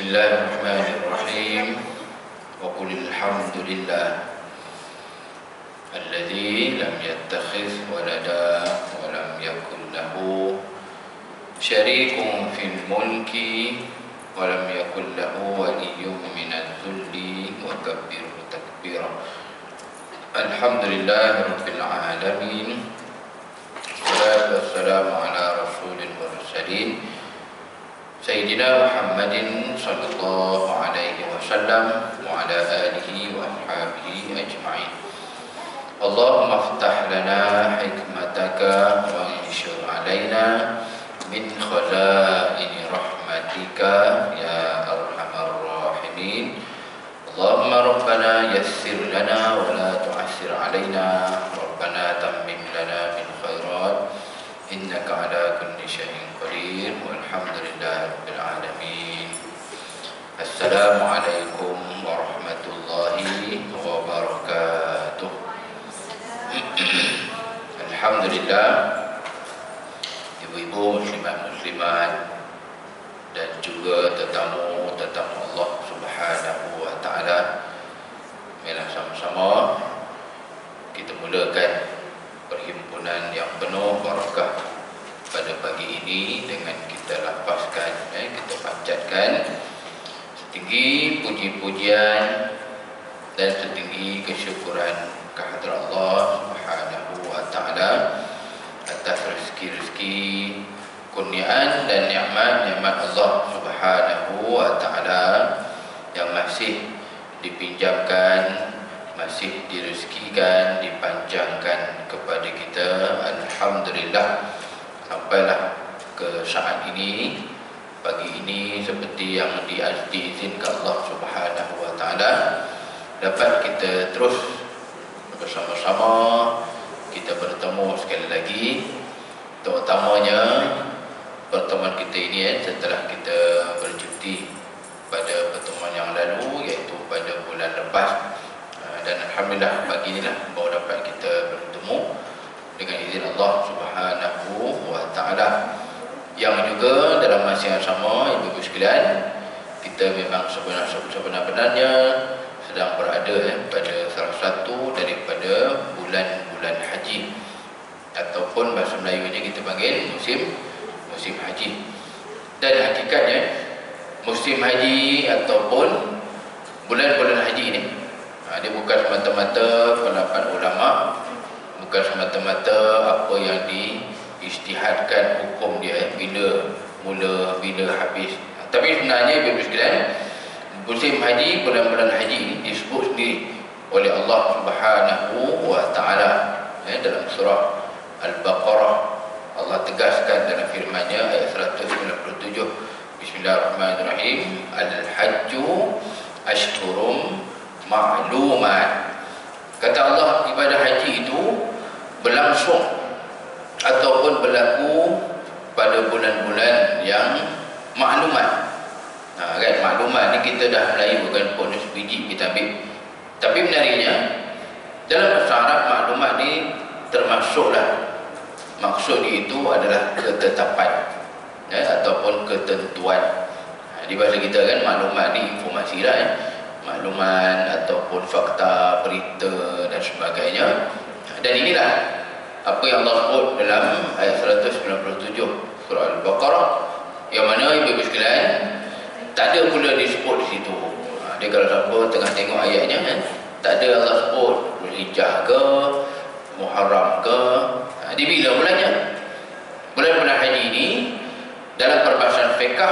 Bismillahirrahmanirrahim. Wa qulil hamdulillah alladzi lam yattakhidh walada wa lam yakul lahu syarikun fil mulki wa lam yakul lahu waliyyun minadh dhulli wa kabbirhu takbira. Alhamdulillahirabbil alamin. Wassalatu wassalamu ala rasulil mursalin Sayyidina Muhammadin sallallahu alaihi wasallam wa ala alihi wa ashabihi ajma'in. Allahumma aftah lana hikmataka wa anshur alaina min khazaini rahmatika ya arhamar rahimin. Allahumma rabbana yassir lana wa la tu'assir alaina. Rabbana tammim lana bil khairat innaka ala kulli syai'in qadir walhamdulillahi rabbil alamin. Assalamualaikum warahmatullahi wabarakatuh. Alhamdulillah, ibu-ibu muslimat dan juga tetamu Allah Subhanahu wa taala, marilah sama-sama kita mulakan perhimpunan yang penuh barakah pada pagi ini dengan kita lapaskan, kita panjatkan setinggi puji-pujian dan setinggi kesyukuran kehadrat Allah Subhanahu wa taala atas rezeki-rezeki, kurniaan dan nikmat-nikmat Allah Subhanahu wa taala yang masih dipinjamkan, masih direzekikan, dipanjangkan kepada kita. Alhamdulillah, sampailah ke saat ini, pagi ini, seperti yang diizinkan Allah Subhanahu wa taala, dapat kita terus bersama-sama kita bertemu sekali lagi, terutamanya pertemuan kita ini setelah kita bercuti pada pertemuan yang lalu, iaitu pada bulan lepas. Dan alhamdulillah pagi inilah baru dapat kita bertemu dengan izin Allah Subhanahu wa taala, yang juga dalam masa yang sama, ibu-ibu sekalian, kita memang sebenar-benarnya sedang berada pada salah satu daripada bulan-bulan haji, ataupun bahasa Melayunya kita panggil musim haji. Dan hakikatnya musim haji ataupun bulan-bulan haji ini, dia bukan semata-mata pendapat ulama, bukan semata-mata apa yang diijtihadkan hukum dia bila mula, bila habis. Tapi sebenarnya ibu-ibu sekalian, musim haji, bulan-bulan haji ini disebut sendiri oleh Allah Subhanahu wa taala dalam surah Al-Baqarah. Allah tegaskan dalam firman-Nya ayat 197, Bismillahirrahmanirrahim, Al-Hajju ashhurum ma'lumat. Kata Allah, ibadah haji itu berlangsung ataupun berlaku pada bulan-bulan yang maklumat. Kan, maklumat ni kita dah Melayu kan, bonus biji kita ambil. Tapi benarnya dalam bahasa Arab, maklumat ni termasuklah, maksud itu adalah ketetapan ataupun ketentuan. Di bahasa kita kan, maklumat ni informasi lah, maklumat ataupun fakta, berita dan sebagainya. Dan inilah apa yang Allah sebut dalam ayat 197 surah Al-Baqarah, yang mana ibu-ibu sekalian tak ada pula disebut di situ. Dia kalau siapa tengah tengok ayatnya kan, tak ada Allah sebut Zulhijjah ke, Muharram ke. Di bila bulannya? Bulan-bulan haji ini dalam perbahasan fiqh,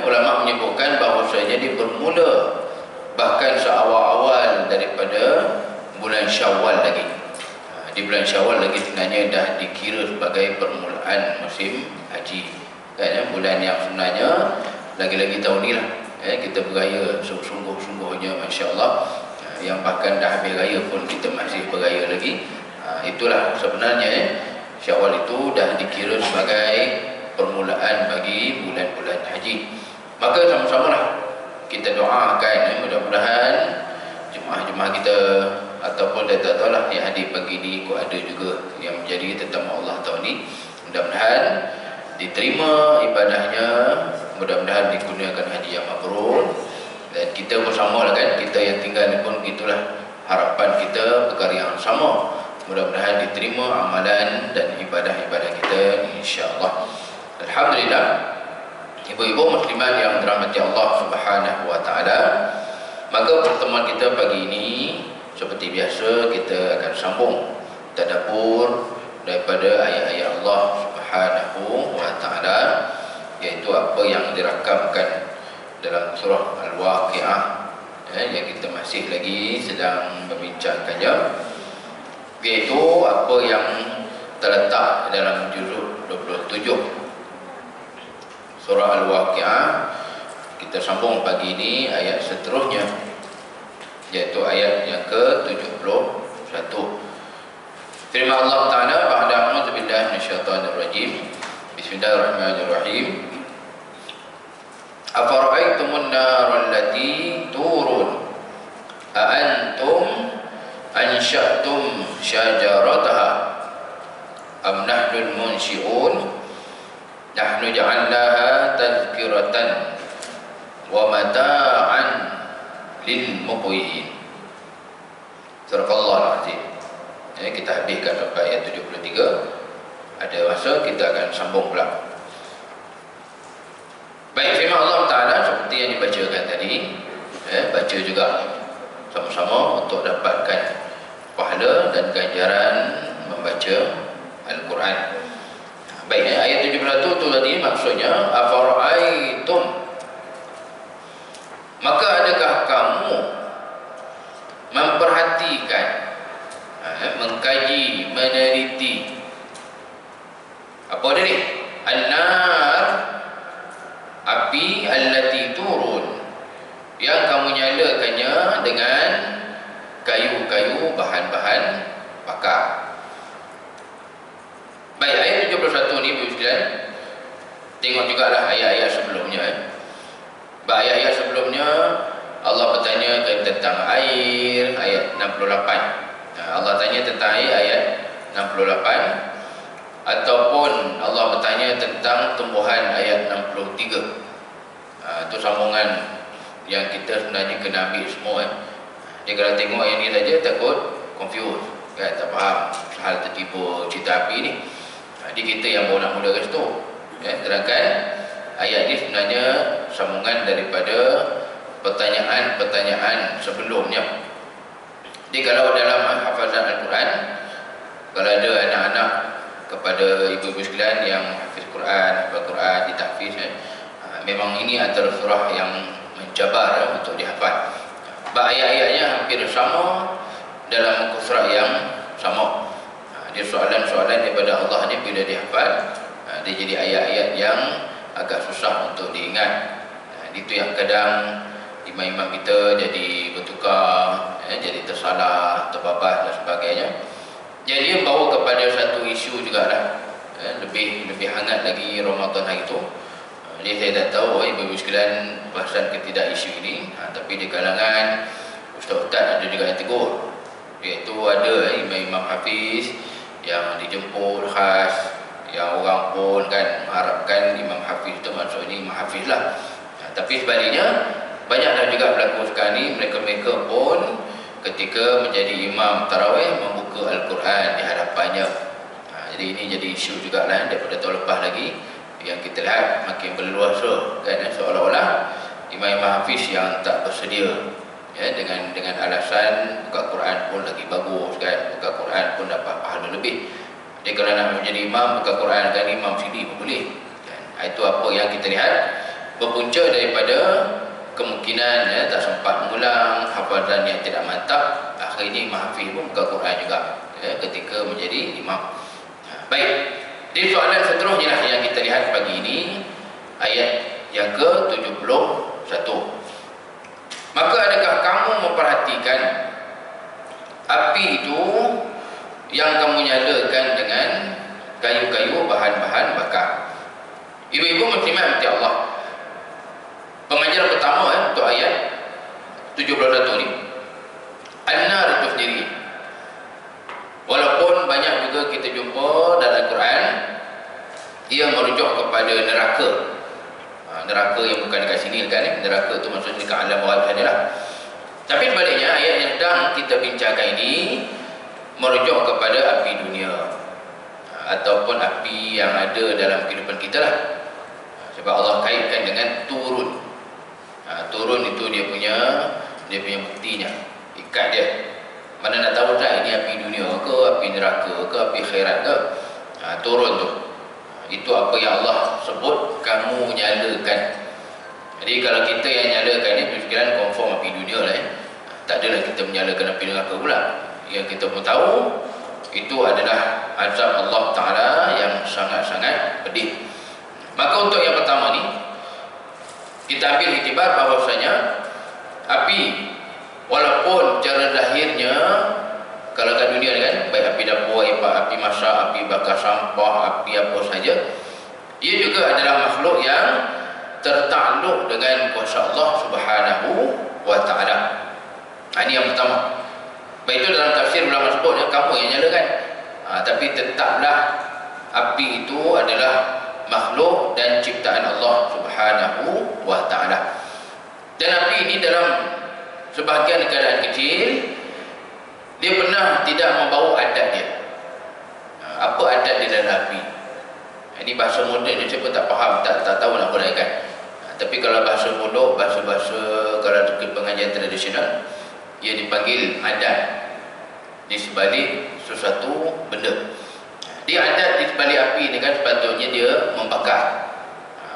ulama menyebutkan bahawasanya dia bermula bahkan seawal-awal daripada bulan Syawal lagi. Di bulan Syawal lagi sebenarnya dah dikira sebagai permulaan musim haji, kan? Bulan yang sebenarnya lagi-lagi tahun ni lah, kita beraya sungguh-sungguhnya, Masya Allah, yang bahkan dah habis raya pun kita masih beraya lagi. Itulah sebenarnya Syawal itu dah dikira sebagai permulaan bagi bulan-bulan haji. Maka sama-sama lah kita doakan, mudah-mudahan jemaah-jemaah kita ataupun dia tak tahulah yang hadir pagi ni kau ada juga yang menjadi tetamu Allah tahun ni, mudah-mudahan diterima ibadahnya mudah-mudahan digunakan haji yang mabrur. Dan kita bersama lah kan, kita yang tinggal ni pun itulah harapan kita, perkara yang sama. Mudah-mudahan diterima amalan dan ibadah-ibadah kita, insya-Allah. Alhamdulillah, ibu-ibu muslimat yang dirahmati Allah Subhanahu wa taala. Maka pertemuan kita pagi ini seperti biasa kita akan sambung tadabbur daripada ayat-ayat Allah Subhanahu wa taala, iaitu apa yang dirakamkan dalam surah Al-Waqiah yang kita masih lagi sedang membincangkannya, iaitu apa yang terletak dalam juzuk 27 surah Al-Waqiah. Kita sambung pagi ini ayat seterusnya, iaitu ayat yang ke-71. Firman Allah Ta'ala, ba'da a'udzu billahi minasyaitonir rajim. Bismillahirrahmanirrahim. Afara'aytumun nar allati turun a antum ansha'tum syajarataha am nahnul munshi'un nahnu ja'alnaha tadhkiratan wa mata'an lil muqwin. Surah Al-Azim. Kita habiskan sampai ayat 73. Ada masa kita akan sambung pula. Baik, firman Allah Ta'ala seperti yang dibacakan tadi, baca juga sama-sama untuk dapatkan pahala dan ganjaran membaca Al-Quran. Baik, ayat 71 tu tadi maksudnya afara'aitum, maka adakah kamu memperhatikan, mengkaji, meneliti apa dia ni? An-nar, api, allati turun, yang kamu nyalakannya dengan kayu-kayu, bahan-bahan bakar. Baik, ayat 71 ni tengok jugalah ayat-ayat sebelumnya. Ayat-ayat sebelumnya Allah bertanya tentang air, ayat 68. Allah tanya tentang air, ayat 68. Ataupun Allah bertanya tentang tumbuhan, ayat 63. Itu sambungan yang kita sebenarnya kena ambil semua. Dia kalau tengok yang ni saja takut confused, kan? Tak faham hal tertipu cerita api ni. Jadi kita yang baru nak mulakan situ, terangkan ayat ni sebenarnya sambungan daripada pertanyaan-pertanyaan sebelumnya. Jadi kalau dalam hafazan Al-Quran, kalau ada anak-anak kepada ibu-ibu sekalian yang hafiz Quran, hafal Quran, ditahfiz, memang ini antara surah yang mencabar untuk dihafal. Ayat-ayatnya hampir sama dalam muka surat yang sama. Dia soalan-soalan daripada Allah ni bila dihafal, dia jadi ayat-ayat yang agak susah untuk diingat. Itu yang kadang imam-imam kita jadi bertukar, jadi tersalah, terbabas dan sebagainya. Jadi membawa kepada satu isu jugalah, lebih hangat lagi Ramadan hari itu. Jadi saya tak tahu ibu-ibu sekalian perasan ke tidak isu ini, tapi di kalangan ustaz-ustaz ada juga yang tegur, iaitu ada imam-imam hafiz yang dijemput khas, yang orang pun kan mengharapkan imam hafiz itu maksudnya imam hafiz lah. Tapi sebaliknya banyaklah juga berlaku sekarang ni, mereka-mereka pun ketika menjadi imam tarawih membuka Al-Quran di hadapannya. Jadi ini jadi isu juga lah daripada tahun lepas lagi yang kita lihat makin berleluasa, kan? Seolah-olah imam-imam hafiz yang tak bersedia, dengan alasan buka Quran pun lagi bagus, kan? Buka Quran pun dapat pahala lebih. Jadi kalau nak menjadi imam buka Quran dan imam sini pun boleh, kan? Itu apa yang kita lihat berpunca daripada kemungkinan tak sempat mengulang, hafazan yang tidak mantap, akhirnya imam hafiz pun buka Quran juga ketika menjadi imam. Baik, di soalan seterusnya lah yang kita lihat pagi ini, ayat yang ke-71. Maka adakah kamu memperhatikan api itu yang kamu nyalakan dengan kayu-kayu, bahan-bahan bakar? Ibu-ibu muslimat mati Allah, pengajaran pertama untuk ayat 71 ni, an-nar itu sendiri, walaupun banyak juga kita jumpa dalam Al-Quran ia merujuk kepada neraka. Neraka yang bukan dekat sini kan, neraka tu maksudnya dekat alam bawah sajalah. Tapi sebaliknya ayat yang sedang kita bincangkan ini merujuk kepada api dunia ataupun api yang ada dalam kehidupan kita lah. Sebab Allah kaitkan dengan turun. Turun itu dia punya buktinya, ikat dia. Mana nak tahu tak ini api dunia ke, api neraka ke, api khairat ke? Turun tu. Itu apa yang Allah sebut kamu nyalakan. Jadi kalau kita yang nyalakan ni sekalian confirm api dunia lah Tak adalah kita menyalakan api neraka pula. Yang kita pun tahu itu adalah azab Allah Ta'ala yang sangat-sangat pedih. Maka untuk yang pertama ni kita ambil iktibar bahawasanya api walaupun cara lahirnya kalau kat dunia ni kan, baik api dapur, api masak, api bakar sampah, api apa saja, ia juga adalah makhluk yang tertakluk dengan kuasa Allah Subhanahu wa Ta'ala. Ini yang pertama. Baik itu dalam tafsir ulama sebut kamu yang nyalakan. Tapi tetaplah api itu adalah makhluk dan ciptaan Allah Subhanahu wa Ta'ala. Dan api ini dalam sebahagian keadaan kecil dia pernah tidak membawa adat dia. Apa adat di dalam api? Ini bahasa moden ni siapa tak faham, tak tahu nak huraikan. Tapi kalau bahasa bodoh, bahasa-bahasa kalau pengajian tradisional, ia dipanggil adat di sebalik sesuatu benda. Dia adat di sebalik api ni kan sepatutnya dia membakar.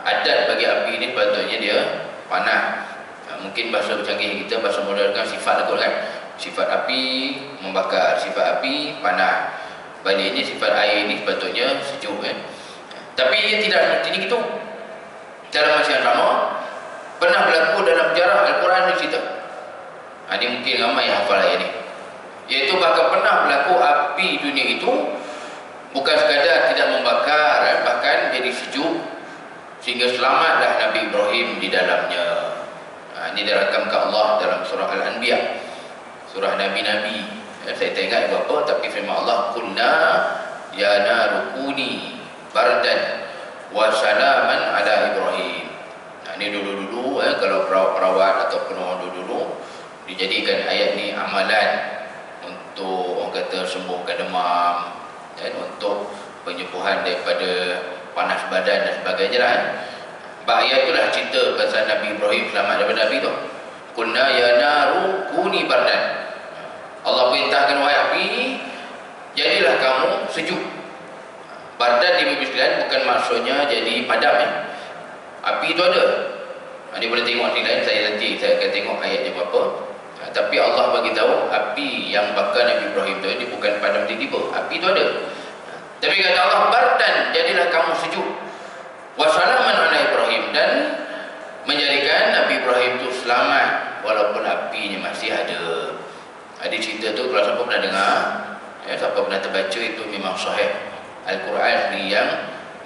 Adat bagi api ni sepatutnya dia panah. Mungkin bahasa canggih kita, bahasa moden kan sifat aku kan. Sifat api membakar, sifat api panah. Baliknya sifat air ni sepatutnya sejuk kan. Tapi ia tidak seperti itu. Dalam masa yang sama pernah berlaku dalam sejarah Al-Quran ni cerita. Ini mungkin ramai yang hafal ayat ni. Iaitu bahkan pernah berlaku api dunia itu bukan sekadar tidak membakar, bahkan jadi sejuk sehingga selamatlah Nabi Ibrahim di dalamnya. Ini dirakam ke Allah dalam surah Al-Anbiya, surah Nabi-Nabi. Saya tak ingat apa, tapi firman Allah, "Qulna ya narukuni bardan wa salaman ala Ibrahim." Ini dulu-dulu kalau perawat ataupun orang dulu-dulu dijadikan ayat ni amalan untuk orang kata sembuhkan demam dan untuk penyembuhan daripada panas badan dan sebagainya lah. Ayat itulah cerita pasal Nabi Ibrahim selamat daripada Nabi tu. Qulna ya naru kuni bardan. Allah perintahkan wahai api, jadilah kamu sejuk. Bardan di Bibir sekalian bukan maksudnya jadi padam Api itu ada. Ini boleh tengok di lain, saya akan tengok ayatnya berapa. Tapi Allah bagi tahu api yang bakar Nabi Ibrahim tu ini bukan padam tiba-tiba. Api itu ada. Tapi kata Allah, bardan, jadilah kamu sejuk. Wassalaman ala Ibrahim, dan menjadikan Nabi Ibrahim itu selamat walaupun apinya masih ada. Ada cerita tu kalau siapa pernah dengar, siapa pernah terbaca, itu memang sahih. Al-Quran ni yang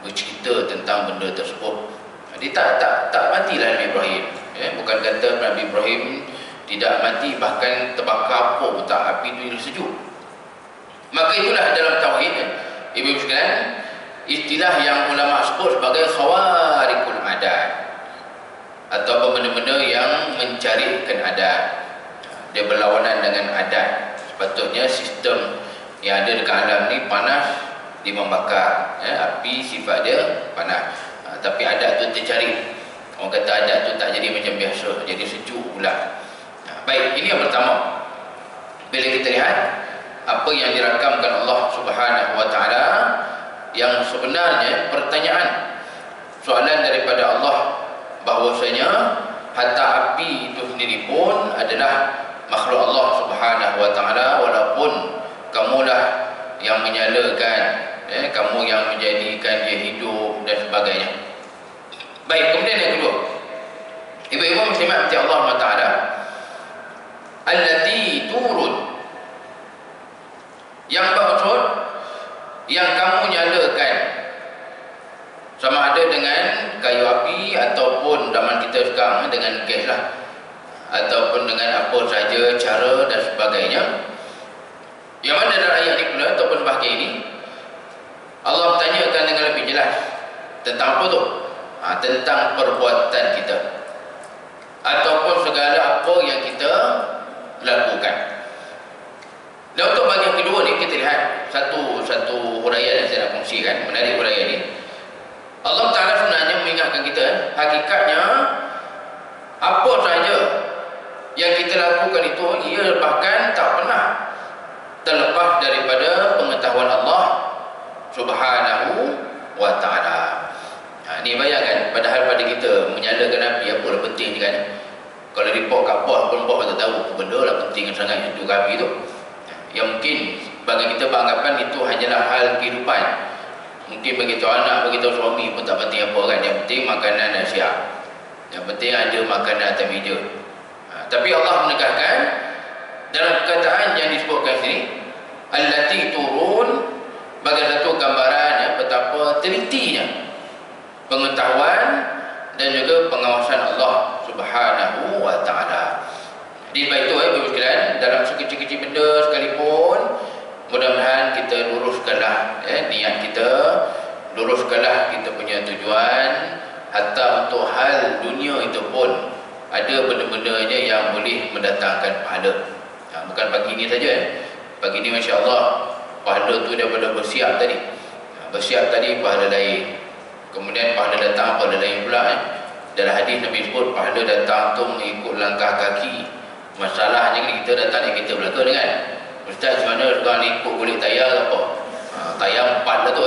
bercerita tentang benda tersebut. Jadi tak matilah Nabi Ibrahim. Bukan kata Nabi Ibrahim tidak mati, bahkan terbakar pun tak, api itu sejuk. Maka itulah dalam tauhid ibu sekalian, istilah yang ulama sebut sebagai khawarikul adat, atau benda-benda yang mencarikan adat. Dia berlawanan dengan adat. Sepatutnya sistem yang ada dekat alam ni panas, dia membakar. Api sifat dia panas. Tapi adat tu tercari. Orang kata adat tu tak jadi macam biasa, jadi sejuk pula. Baik, ini yang pertama. Bila kita lihat apa yang dirakamkan Allah Subhanahu wa Ta'ala, yang sebenarnya pertanyaan, soalan daripada Allah bahwasanya hatta api itu sendiri pun adalah makhluk Allah Subhanahu wa Ta'ala, walaupun kamulah yang menyalakan, kamu yang menjadikan dia hidup dan sebagainya. Baik, kemudian yang kedua, ibu-ibu muslimat di Allah Ta'ala, allati turun, yang maksud yang kamu nyalakan, sama ada dengan kayu api ataupun zaman kita sekarang dengan gas lah, ataupun dengan apa saja cara dan sebagainya. Yang mana dalam ayat ini pula ataupun bahagian ini Allah bertanyakan dengan lebih jelas tentang apa tu? tentang perbuatan kita ataupun segala apa yang kita lakukan. Dan untuk bahagian kedua ni, kita lihat satu huraian yang saya nak kongsikan, menarik huraian ni. Allah Ta'ala sebenarnya mengingatkan kita, hakikatnya apa sahaja yang kita lakukan itu, ia bahkan tak pernah terlepas daripada pengetahuan Allah Subhanahu wa Ta'ala. Ni bayangkan, padahal pada kita menyalakan api, apalah penting kan? Kalau report kat bos pun bos tak tahu apa benda lah penting sangat itu api tu. Yang mungkin bagi kita beranggapan itu hanyalah hal kehidupan. Mungkin bagi tahu anak, bagi tahu suami pun tak penting apa kan. Yang penting makanan dah siap, yang penting ada makanan atas meja. Tapi Allah menekankan dalam perkataan yang disebutkan sini, allati turun, bagi satu gambaran ya, betapa telitinya pengetahuan dan juga pengawasan Allah Subhanahu wa Ta'ala. Jadi baik itu Ibu sekalian, dalam sekecil-kecil benda sekalipun, mudah-mudahan kita luruskanlah niat kita, luruskanlah kita punya tujuan. Hatta untuk hal dunia itu pun ada benda-bendanya yang boleh mendatangkan pahala. Bukan pagi ini saja. Pagi ini Masya Allah, pahala tu daripada bersiap tadi. Bersiap tadi pahala lain. Kemudian pahala datang pahala lain pula. Dalam hadis Nabi sebut pahala datang tu mengikut langkah kaki. Masalahnya kita datang ni kita belaka dengan Ustaz, macam mana sekarang ni ikut boleh tayar ke apa? Tayar 4 lah tu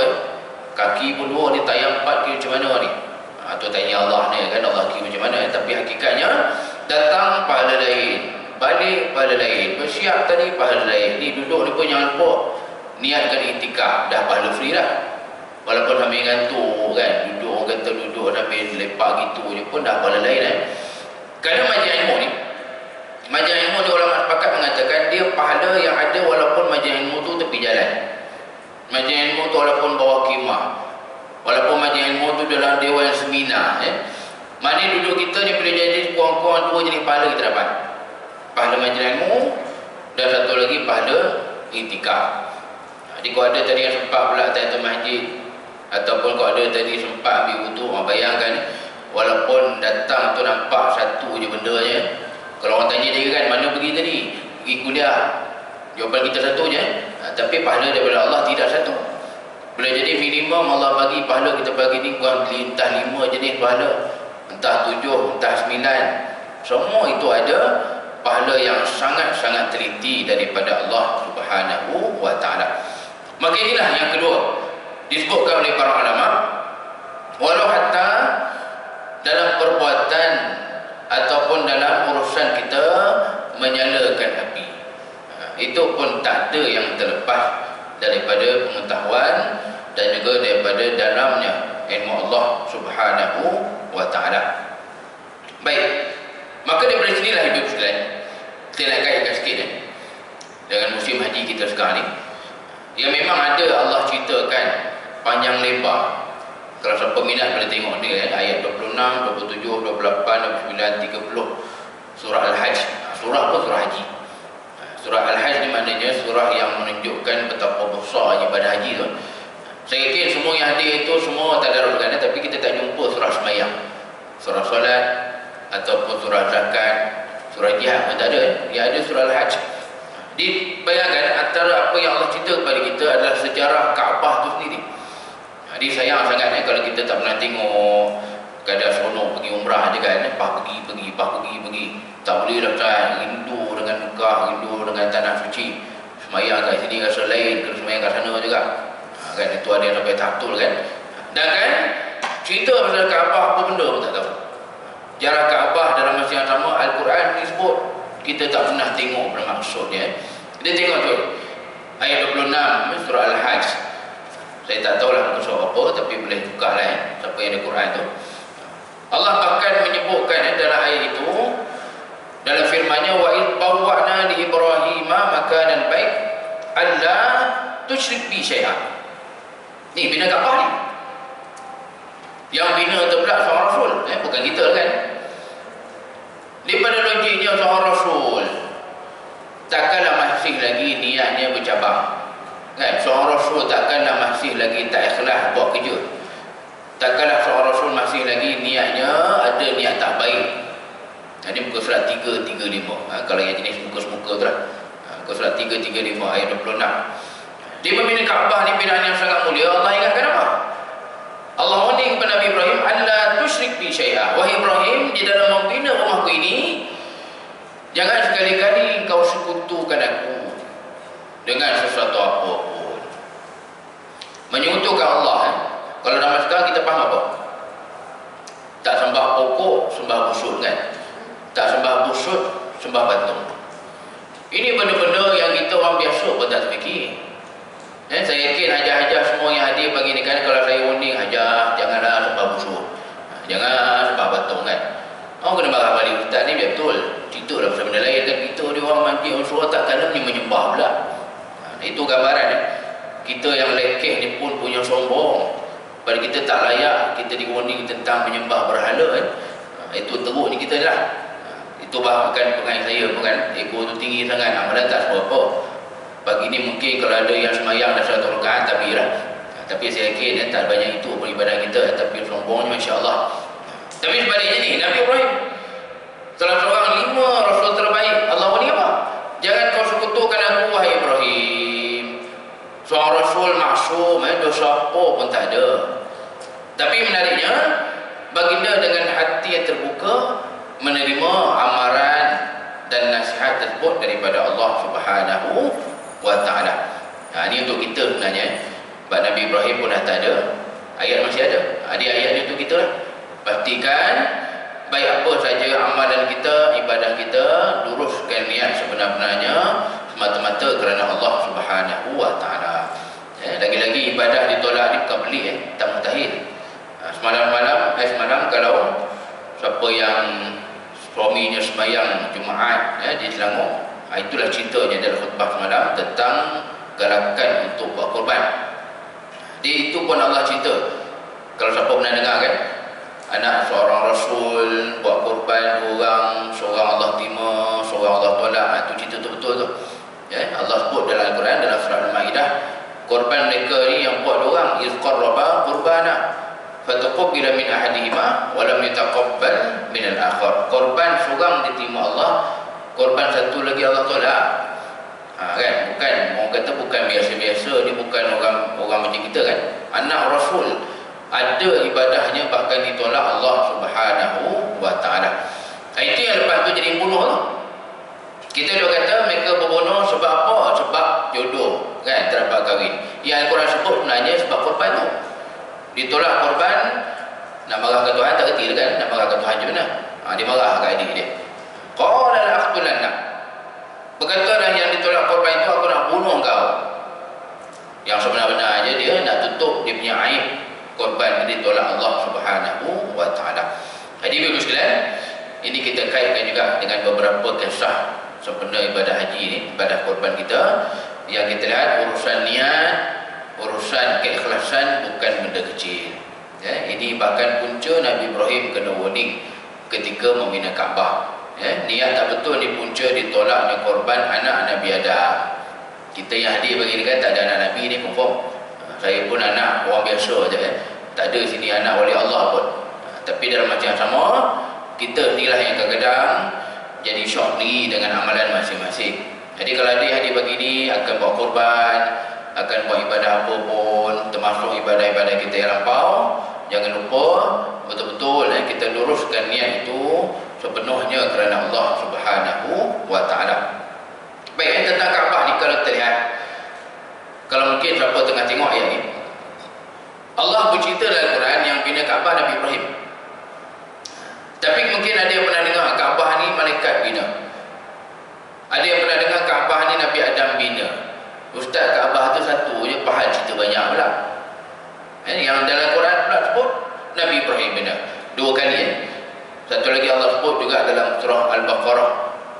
kaki pun 2 ni, tayar 4 kira macam mana ni? Tu tanya Allah ni kan, Allah kira macam mana. Tapi hakikatnya datang pahala lain, balik pahala lain, bersiap tadi pahala lain. Ni duduk ni pun jangan lupa niatkan iktikaf, dah pahala free dah. Walaupun sambil ngantuk kan, duduk, orang kata duduk sambil lepak gitu je pun dah pahala lain Kerana majlis ilmu ni, majlis ilmu ni ulama sepakat mengatakan dia pahala yang ada walaupun majlis ilmu tu tepi jalan. Majlis ilmu tu walaupun bawah khemah, walaupun majlis ilmu tu dalam dewan seminar mana duduk kita ni boleh jadi kurang-kurang 2 jenis pahala kita dapat. Pahala majlis ilmu dan satu lagi pahala iktikaf. Jadi kalau ada tadi yang sempat pula tahiyatul masjid, ataupun kalau ada tadi sempat ambil wudu, bayangkan walaupun datang tu nampak satu je benda je. Kalau orang tanya dia kan, mana pergi tadi? Pergi kuliah. Jawapan kita satu je. Tapi pahala daripada Allah tidak satu. Boleh jadi minimum Allah bagi pahala kita bagi ni kurang entah 5 jenis pahala, entah 7, entah 9. Semua itu ada pahala yang sangat-sangat teliti daripada Allah Subhanahu wa Ta'ala. Maka inilah yang kedua disebutkan oleh para ulama, walau hatta dalam perbuatan ataupun dalam urusan kita menyalakan api, itu pun tak ada yang terlepas daripada pengetahuan dan juga daripada dalamnya ilmu Allah Subhanahu wa Ta'ala. Baik, maka daripada sinilah hidup sekalian, kita nak kaitkan sikit dengan musim haji kita sekarang ni, yang memang ada Allah ceritakan panjang lebar. Kalau siapa minat boleh tengok ni ayat 26, 27, 28, 29, 30 surah Al-Hajj. Surah apa? Surah haji. Surah Al-Hajj ni maknanya surah yang menunjukkan betapa besarnya ibadah haji tu. Saya yakin semua yang hadir itu semua tadaruskan, tapi kita tak jumpa surah sembahyang, surah solat ataupun surah zakat, surah jihad pun tak ada. Yang ada surah Al-Hajj. Dibayangkan antara apa yang Allah cerita kepada kita adalah sejarah Kaabah tu sendiri. Jadi sayang sangat kalau kita tak pernah tengok kadang seronok pergi umrah je kan, pergi. Tak boleh dah kan, rindu dengan Mekah, rindu dengan tanah suci. Semayang kat sini rasa lain, kena semayang kat sana juga. Kan itu ada yang sampai tahap tu kan. Dan kan cerita pasal Kaabah apa benda pun tak tahu. Sejarah Kaabah dalam masa yang sama Al-Quran disebut, kita tak pernah tengok bermaksudnya. Kita tengok tu ayat 26 surah Al-Hajj. Saya tak tahulah muka surah apa, tapi boleh buka lah siapa yang ada Quran tu. Allah bahkan menyebutkan dalam ayat itu, dalam firman-Nya, wa id bawwa'na li Ibrahim makanan bait alla tusyrik bi syai'a. Ni bina Kaabah ni. Yang bina tu pula seorang rasul, bukan kita kan. Daripada logiknya seorang rasul, takkanlah masih lagi niatnya bercabang. Kan? Seorang rasul takkanlah masih lagi tak ikhlas buat kerja. Takkanlah seorang rasul masih lagi lagi niatnya ada niat tak baik. Ini muka surat 335. Kalau yang jenis muka-muka tu lah. Muka surat 335 ayat 26. Dia membina Kaabah ni binaan yang sangat mulia. Allah ingatkan apa? Allah warning kepada Nabi Ibrahim, "Allah tusyrik bi syai'a." Wahai Ibrahim, di dalam membina rumahku ini, jangan sekali-kali kau sekutukan aku dengan sesuatu apapun. Menyekutukan Allah. Kalau dalam sekarang kita faham apa? Tak sembah pokok, sembah busuk kan? Tak sembah busuk, sembah batu. Ini benda-benda yang kita orang biasa pun tak terfikir. Saya yakin hajar-hajar semua yang hadir pagi ni kan, kalau saya warning hajar, janganlah sembah busuk, jangan sembah batu kan. Orang kena marah balik ustaz ni, biar betul. Cerita lah pasal benda lain kan. Kita ni orang mandi, orang suruh tak kanan ni menyembah pula. Itu gambaran kita yang lekeh ni pun punya sombong. Pada kita tak layak, kita di warning tentang menyembah berhala kan. Itu teruk ni kita lah. Itu bahkan pengain saya pun kan, ego tu tinggi sangat, amalan tak seberapa. Pagi ni mungkin kalau ada yang semayang dah 100 rakaat tapi lah. Tapi saya yakin tak banyak itu pun ibadah kita, tapi sombongnya masya-Allah. Tapi sebaliknya ni Nabi Ibrahim salah seorang 5 rasul terbaik. Allah warning apa? Jangan kau sekutukan aku wahai Ibrahim. Seorang rasul maksum, dosa apa pun tak ada. Tapi menariknya, baginda dengan hati yang terbuka menerima amaran dan nasihat tersebut daripada Allah Subhanahu wa ta'ala. Ini untuk kita sebenarnya. Sebab Nabi Ibrahim pun dah tak ada, ayat masih ada. Ada ayatnya untuk kita lah. Pastikan baik apa saja amalan kita, ibadah kita, luruskan niat sebenar-benarnya semata-mata kerana Allah Subhanahu wa ta'ala. Lagi-lagi ibadah ditolak ni bukan pelik, tak mustahil. Semalam kalau siapa yang suaminya sembahyang Jumaat di Selangor, itulah ceritanya dalam khutbah semalam tentang galakan untuk buat korban. Itu pun Allah cerita. Kalau siapa pernah dengar kan, anak seorang rasul buat korban 2 orang, seorang Allah terima, seorang Allah tolak. Itu cerita tu betul tu. Allah sebut dalam Al-Quran dalam surah Al-Maidah, korban mereka ni yang buat 2 orang, iz qarraba qurbana fataqabbala min ahadihima wa lam yataqabbal min al-akhar. Korban seorang diterima Allah, korban satu lagi Allah tolak. Kan, bukan orang kata bukan biasa-biasa, dia bukan orang macam kita kan. Anak rasul ada ibadahnya bahkan ditolak Allah Subhanahu wa ta'ala. Itu yang lepas tu jadi bunuh tu. Kita dah kata mereka berbunuh sebab apa? Sebab jodoh kan, tak dapat kahwin. Yang Al-Quran sebut sebenarnya sebab korban tu. Ditolak korban, nak marah ke Tuhan tak kerti kan, nak marah ke Tuhan je benar. Dia marah kat adik dia. Qala la aqtulanna. Berkatalah yang ditolak korban itu, aku nak bunuh kau. Yang sebenar-benarnya dia nak tutup dia punya aib korban yang ditolak Allah Subhanahu wa ta'ala. Jadi Bapak sekalian, ini kita kaitkan juga dengan beberapa kisah sempena ibadah haji ini, ibadah korban kita, yang kita lihat urusan niat, urusan keikhlasan bukan benda kecil. Ini bahkan punca Nabi Ibrahim kena warning ketika membina Kaabah. Niat tak betul ni punca ditolaknya korban anak Nabi Adam. Kita yang hadir bagi ni kan tak ada anak Nabi ni confirm. Saya pun anak orang biasa je tak ada sini anak wali Allah pun. Tapi dalam macam yang sama, kita inilah yang kadang-kadang jadi syok ni dengan amalan masing-masing. Jadi kalau ada yang hadir bagi ni akan buat korban, akan buat ibadah apa pun, termasuk ibadah-ibadah kita yang lampau, jangan lupa betul-betul kita luruskan niat itu sepenuhnya kerana Allah Subhanahu wa ta'ala. Baik, tentang Kaabah ni kalau terlihat, kalau mungkin siapa tengah tengok ayat ni, Allah bercerita dalam Quran yang bina Kaabah Nabi Ibrahim. Tapi mungkin ada yang pernah dengar Kaabah ni malaikat bina. Ada yang pernah dengar Kaabah ni Nabi Adam bina. Ustaz, Kaabah tu satu je, pahal cerita banyak pula. Yang dalam Quran pula sebut Nabi Ibrahim bina 2 kali Satu lagi Allah sebut juga dalam surah Al-Baqarah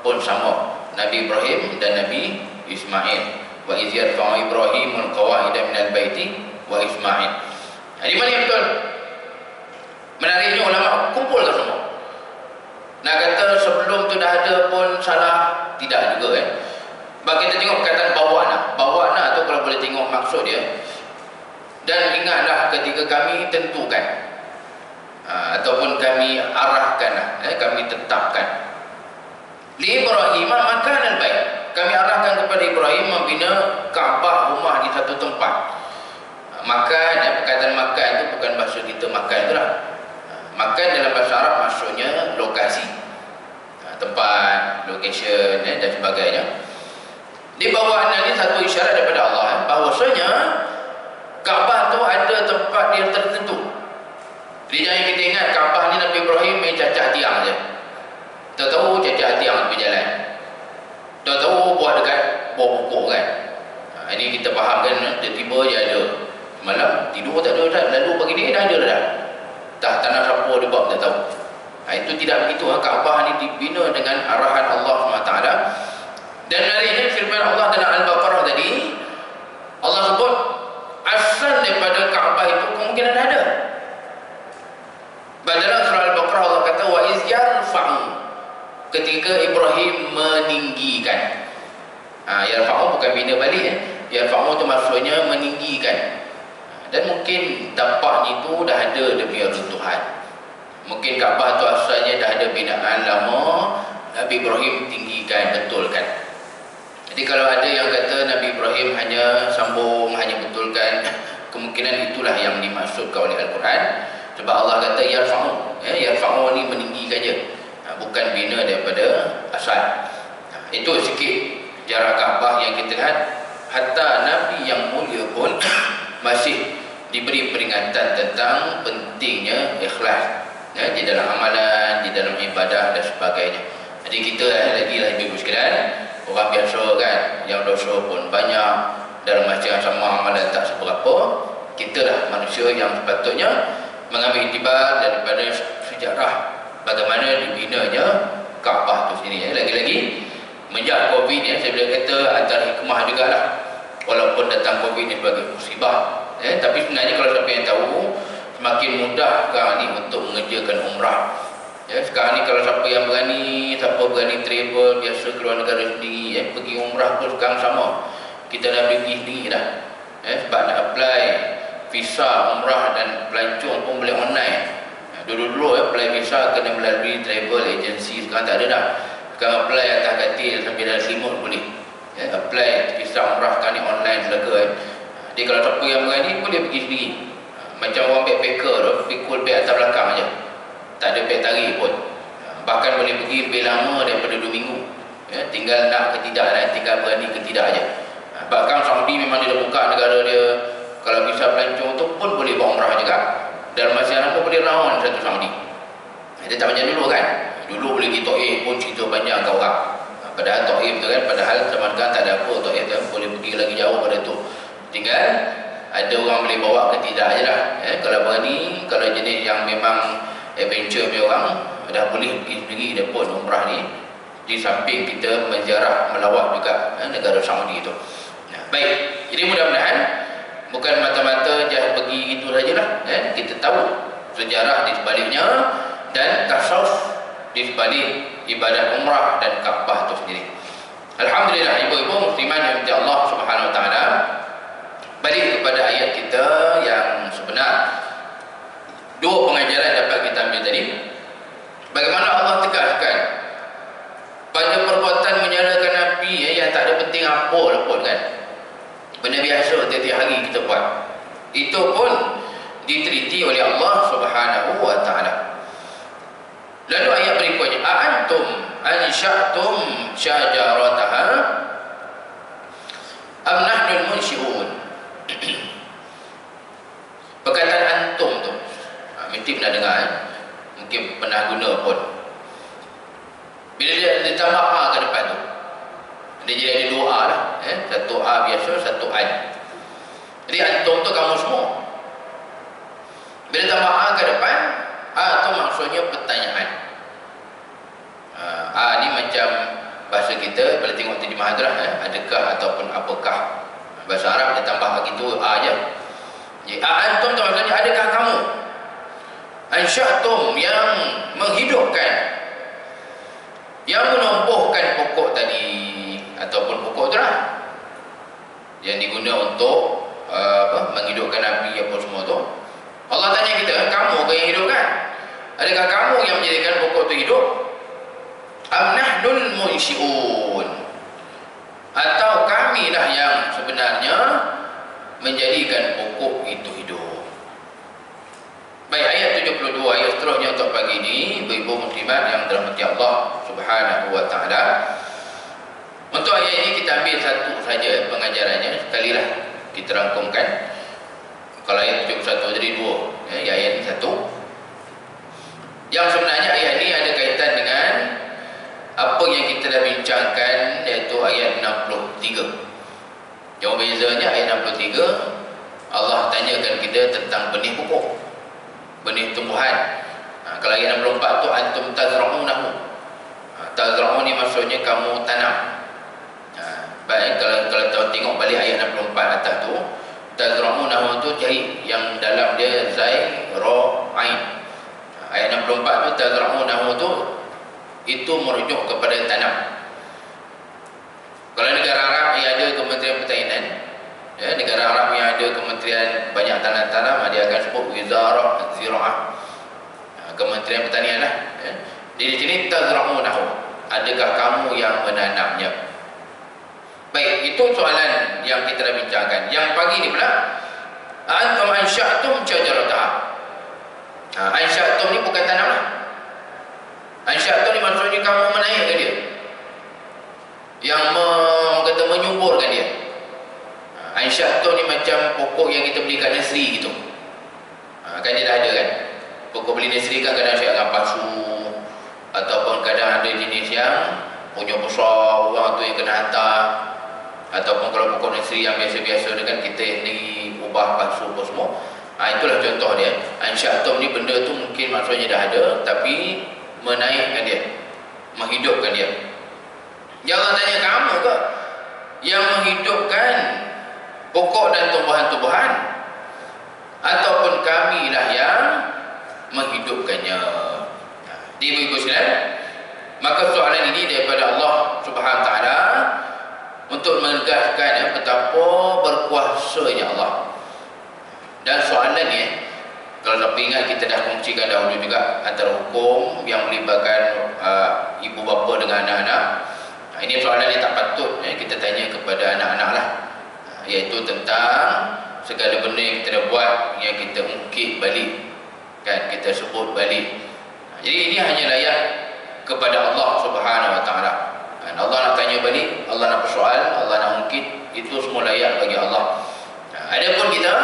pun sama, Nabi Ibrahim dan Nabi Ismail. Wa iz yarfa'u Ibrahimul qawa'ida minal baiti wa Ismail. Di mana yang betul? Menariknya ulama kumpul ke semua. Nak kata sebelum tu dah ada pun salah, tidak juga Bagi kita tengok perkataan bawana tu kalau boleh tengok maksud dia. Dan ingatlah ketika kami tentukan. ataupun kami arahkan, kami tetapkan. Li Ibrahim makanan baik. Kami arahkan kepada Ibrahim membina Kaabah, rumah di satu tempat. Makan, perkataan makan itu bukan bahasa kita makan itulah. Makan dalam bahasa Arab maksudnya lokasi, tempat, location dan sebagainya. Di bawah ini satu isyarat daripada Allah bahawasanya Kaabah tu ada tempat yang tertentu. Jadi jangan kita ingat Kaabah ni Nabi Ibrahim main cacah tiang je. Tak tahu cacah tiang pergi jalan. Tak tahu buat dekat bawah pokok kan. Ini kita faham kan, tiba-tiba je ada. Malam tidur tak ada dah, lalu pagi ni dah ada dah. Tak tanah siapa dia buat tak tahu. Itu tidak begitu. Kaabah ni dibina dengan arahan Allah SWT. Dan hari ini firman Allah dalam Al-Baqarah tadi, Allah sebut asal daripada Kaabah itu kemungkinan ada. Dalam surah Al-Baqarah Allah kata wa iz yarfa'u, ketika Ibrahim meninggikan. Yarfa'u bukan bina balik. Yarfa'u itu maksudnya meninggikan. Dan mungkin tampaknya itu dah ada dia punya runtuhan. Mungkin Kaabah tu asalnya dah ada binaan lama, Nabi Ibrahim tinggikan, betulkan. Jadi kalau ada yang kata Nabi Ibrahim hanya sambung, hanya betulkan, kemungkinan itulah yang dimaksudkan oleh Al-Quran. Sebab Allah kata yarfa'u, yarfa'u ni meninggikan je, bukan bina daripada asal. Itu sikit jarak Kaabah yang kita lihat. Hatta Nabi yang mulia pun masih diberi peringatan tentang pentingnya ikhlas di dalam amalan, di dalam ibadah dan sebagainya. Jadi kita lagi ibu sekalian, orang biasa kan, yang dosa pun banyak, dalam masa yang sama amalan tak seberapa. Kita lah manusia yang sepatutnya mengambil iktibar daripada sejarah bagaimana dibinanya Kaabah tu sendiri. Lagi-lagi menjak Covid saya boleh kata antara hikmah juga lah, walaupun datang Covid ni sebagai musibah. Tapi sebenarnya kalau siapa yang tahu, semakin mudah sekarang ni untuk mengerjakan umrah. Sekarang ni kalau siapa yang berani, siapa berani travel biasa keluar negara sendiri, pergi umrah pun sekarang sama. Kita dah pergi sendiri dah. Sebab nak apply visa umrah dan pelancong pun boleh online. Dulu-dulu apply visa kena melalui travel agency, sekarang tak ada dah. Sekarang apply atas katil sampai dalam selimut boleh. Apply visa umrah sekarang ni online selaga. Jadi kalau siapa yang berani boleh pergi sendiri. Macam orang backpacker tu, pikul beg atas belakang je, tak ada beg tarik pun. Bahkan boleh pergi lebih lama daripada 2 minggu. Tinggal nak ke tidak, tinggal berani ke tidak je. Bahkan Saudi memang dia dah buka negara dia. Kalau visa pelancong tu pun boleh buat umrah juga. Dalam masa yang lama boleh round satu Saudi. Dia tak macam dulu kan. Dulu boleh pergi Taif pun cerita banyak kat orang. Padahal Taif tu kan, padahal zaman sekarang tak ada apa. Taif tu boleh pergi lagi jauh pada tu. Tinggal ada orang boleh bawa ke tidak je lah. Kalau berani, kalau jenis yang memang adventure punya orang, dah boleh pergi sendiri dia pun umrah ni. Di samping kita menziarah, melawat juga negara Saudi tu. Baik, jadi mudah-mudahan bukan mata-mata jah pergi itu sajalah. Kita tahu sejarah di sebaliknya dan tasawuf di sebalik ibadah umrah dan Kaabah itu sendiri. Alhamdulillah, ibu-ibu musliman yang dirahmati Allah Subhanahu Wa Taala. Balik kepada ayat kita yang sebenar. 2 pengajaran dapat kita ambil tadi. Bagaimana Allah tegaskan pada perbuatan menyalahkan Nabi yang tak ada penting apa pun kan. Benda biasa tiap-tiap hari kita buat. Itu pun diteliti oleh Allah Subhanahu Wa Taala. Lalu ayat berikutnya, a'antum ansha'tum syajarataha am nahnul munsyi'un. Perkataan antum tu mesti pernah dengar, mungkin pernah guna pun. Bila dia ditambah A ke depan tu, dia jadi ada 2 A lah. Satu A biasa, satu an. Jadi antum tu kamu semua. Bila tambah A ke depan, A tu maksudnya pertanyaan. A ni macam bahasa kita, bila tengok terjemahan tu lah, adakah ataupun apakah. Bahasa Arab dia tambah begitu A je. Jadi antum tu maksudnya adakah kamu ansya'tum yang menghidupkan, yang menumbuhkan pokok tadi, ataupun pokok tu lah yang diguna untuk menghidupkan Nabi apa semua tu. Allah tanya kita, kamu ke yang hidupkan? Adakah kamu yang menjadikan pokok itu hidup? Am nahnul munsyi'un, atau kamilah yang sebenarnya menjadikan pokok itu hidup. Baik, ayat 72 ayat seterusnya untuk pagi ini, ibu-ibu muslimat yang dirahmati Allah Subhanahu wa taala. Untuk ayat ini kita ambil satu saja pengajarannya, sekalilah kita rangkumkan. Kalau ayat 71 jadi dua, ayat ini satu. Yang sebenarnya ayat ini ada kaitan dengan apa yang kita dah bincangkan, iaitu ayat 63. Yang bezanya ayat 63, Allah tanyakan kita tentang benih pokok, benih tumbuhan. Kalau ayat 64 tu antum tazra'unahu. Tazra'un ni maksudnya kamu tanam. Baik, kalau tengok balik ayat 64 atas tu, tazra'unahu tu cari yang dalam dia zai ra ain. Ayat 64 tu tazra'unahu tu itu merujuk kepada tanam. Kalau negara Arab yang ada Kementerian Pertanian, negara Arab yang ada Kementerian banyak tanam, dia akan sebut Wizarah Ziraah, Kementerian Pertanian lah. Jadi di sini tazra'unahu, adakah kamu yang menanamnya? Baik, itu soalan yang kita dah bincangkan. Yang pagi ni pula, antum ansya'tum syajarataha. Ansya'tum ni bukan tanam lah. Ansya'tum ni maksudnya kamu menaikkan dia, yang kata menyuburkan dia. Ansya'tum ni macam pokok yang kita beli kat nursery gitu. Kan dia dah ada kan. Pokok beli nursery kan kadang saya akan pasu, ataupun kadang ada jenis yang punya besar, orang tu yang kena hantar. Ataupun kalau pokok nursery yang biasa-biasa dengan kita yang sendiri ubah pasu apa semua. Itulah contoh dia. Ansya'tum ni benda tu mungkin maksudnya dah ada, tapi menaikkan dia, menghidupkan dia. Jangan tanya kamu ke yang menghidupkan pokok dan tumbuhan-tumbuhan, ataupun kamilah yang menghidupkannya. Di ibu-ibu sekalian, maka soalan ini daripada Allah Subhanahu wa taala untuk menegaskan betapa berkuasanya Allah. Dan soalan ni, kalau siapa ingat kita dah kongsikan dahulu juga antara hukum yang melibatkan ibu bapa dengan anak-anak. Ini soalan yang tak patut kita tanya kepada anak-anak lah, iaitu tentang segala benda yang kita dah buat, yang kita ungkit balik, kan, kita sebut balik. Jadi ini hanya layak kepada Allah Subhanahu wa taala. Allah nak tanya balik, Allah nak persoal, Allah nak ungkit, itu semua layak bagi Allah. Adapun kita,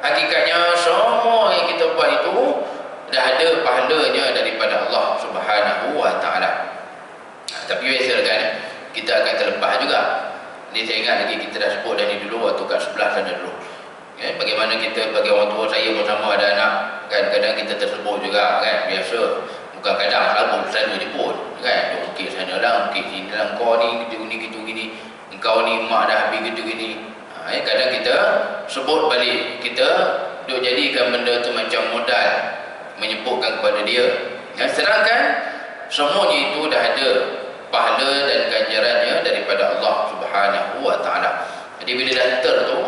hakikatnya semua yang kita buat itu dah ada pahalanya daripada Allah Subhanahu wa taala. Tapi biasa kan, kita akan terlepas juga. Ini saya ingat lagi kita dah sebut dari dulu waktu kat sebelah sana dulu. Bagaimana kita bagi orang tua, saya pun sama ada anak, kan, kadang kita tersebut juga kan, biasa. Bukan kadang, selalu je pun kan, ungkit sana lah, ungkit sini lah, engkau ni gitu gini, engkau ni mak dah habis gitu gini. Kadang kita sebut balik, kita duk jadikan benda tu macam modal menyebutkan kepada dia. Sedangkan semuanya itu dah ada pahala dan ganjarannya daripada Allah Subhanahu wa taala. Jadi bila dah ter tu,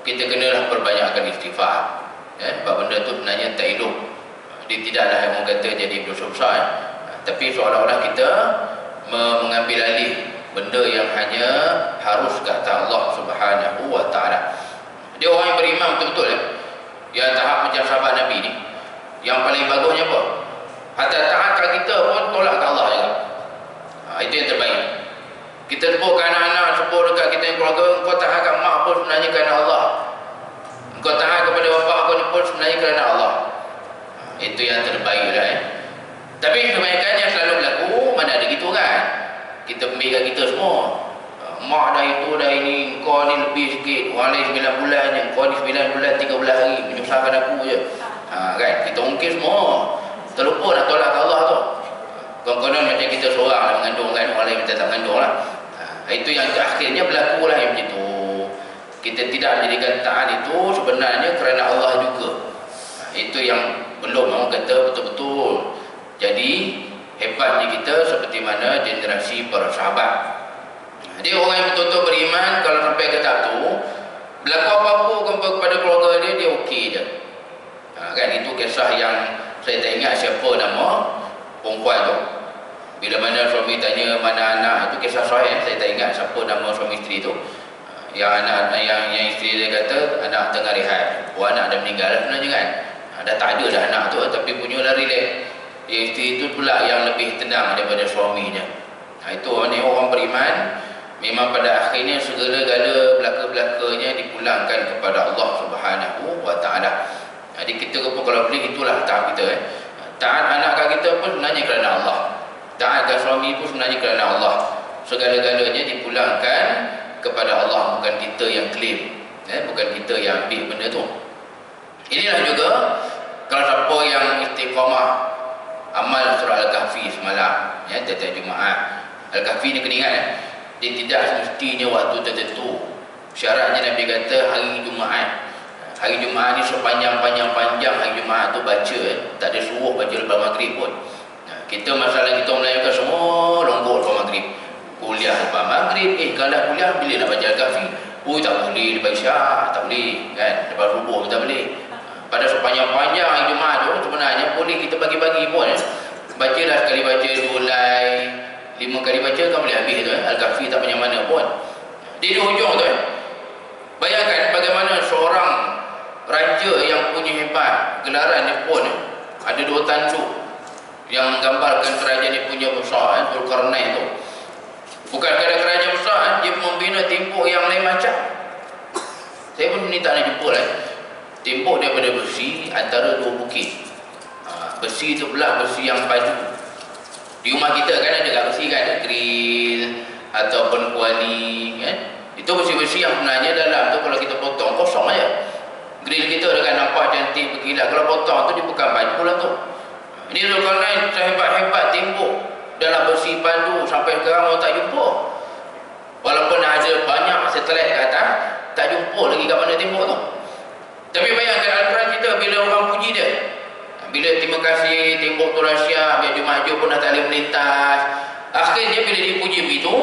kita kenalah perbanyakkan istighfar. Sebab benda tu sebenarnya tak elok. Dia tidaklah yang orang kata jadi dosa besar, tapi seolah-olah kita mengambil alih benda yang hanya harus ke atas Allah Subhanahu wa taala. Dia orang yang beriman betul-betul yang tahap macam sahabat Nabi ni, yang paling bagusnya apa? Hatta taat kat kita pun tolak ke Allah juga. Itu yang terbaik. Kita sebut ke anak-anak, sebut dekat kita yang keluarga, kau taat kat mak pun sebenarnya kerana Allah, kau taat kepada bapa kau ni pun sebenarnya kerana Allah. Itu yang terbaik lah. Tapi kebaikan yang selalu berlaku, mana ada gitu kan, kita ambilkan kita semua, mak dah itu dah ini, kau ni lebih sikit, orang lain 9 bulan je, kau ni 9 bulan 13 hari, menyusahkan aku je. Kan, kita ungkit semua, terlupa nak tolak ke Allah tu. Konon macam kita seorang lah mengandung kan, orang lain macam tak mengandung lah. Itu yang akhirnya berlaku lah yang begitu. Kita tidak menjadikan taat itu sebenarnya kerana Allah juga. Itu yang belum orang kata betul-betul jadi hebatnya kita seperti mana generasi para sahabat. Jadi orang yang betul-betul beriman, kalau sampai ke tahap tu, berlaku apa-apa kepada keluarga dia, dia okey je. Kan, itu kisah yang Saya tak ingat siapa nama perempuan tu. Bila mana suami tanya mana anak, itu kisah sahih, saya tak ingat siapa nama suami isteri tu. Yang isteri dia kata anak tengah rehat. Anak dah meninggal sebenarnya kan. Dah tak ada dah anak tu, tapi punya lah relax. Yang isteri tu pula yang lebih tenang daripada suaminya. Itu ni orang beriman. Memang pada akhirnya segala-gala belaka-belakanya dipulangkan kepada Allah Subhanahu wa taala. Jadi kita pun kalau boleh itulah tahap kita. Taat anak kita pun sebenarnya kerana Allah. Taat suami pun sebenarnya kerana Allah. Segala-galanya dipulangkan kepada Allah, bukan kita yang claim, bukan kita yang ambil benda tu. Inilah juga kalau siapa yang istiqamah amal surah Al-Kahfi semalam, tiap-tiap Jumaat. Al-Kahfi ni kena ingat, dia tidak semestinya waktu tertentu. Syaratnya Nabi kata hari Jumaat. Hari Jumaat ni sepanjang-panjang hari Jumaat tu baca, tak ada suruh baca lepas maghrib pun. Kita masalah kita Melayu kan semua longgar lepas maghrib. Kuliah lepas maghrib, kalau kuliah bila nak baca Al-Kahfi? Tak boleh lepas Isyak, tak boleh kan, lepas subuh tak boleh. Pada sepanjang-panjang hari Jumaat tu sebenarnya boleh kita bagi-bagi pun. Bacalah sekali baca 2 lay, 5 kali baca kan boleh habis tu. Al-Kahfi tak banyak mana pun. Di hujung tu bayangkan bagaimana seorang raja yang punya hebat, gelaran dia pun ada 2 tanduk yang menggambarkan kerajaan dia punya besar, Zulkarnain tu. Bukan kerana kerajaan besar, dia membina tembok yang lain macam. Saya pun ni tak nak jumpa tembok daripada besi antara 2 bukit. Besi tu pula besi yang baju. Di rumah kita kan ada kat besi kan, ada grill ataupun kuali kan. Itu besi-besi yang sebenarnya dalam tu kalau kita potong kosong aja. Grill kita dekat nampak cantik berkilat, kalau potong tu dia bukan baju lah tu. Ini Zulkarnain sehebat-hebat tembok dalam besi pandu sampai sekarang orang tak jumpa. Walaupun ada banyak satelit kat atas, tak jumpa lagi kat mana tembok tu. Tapi bayangkan Al-Quran kita bila orang puji dia, bila terima kasih tembok tu rahsia, biar dia maju pun dah tak boleh melintas. Akhirnya bila dipuji begitu,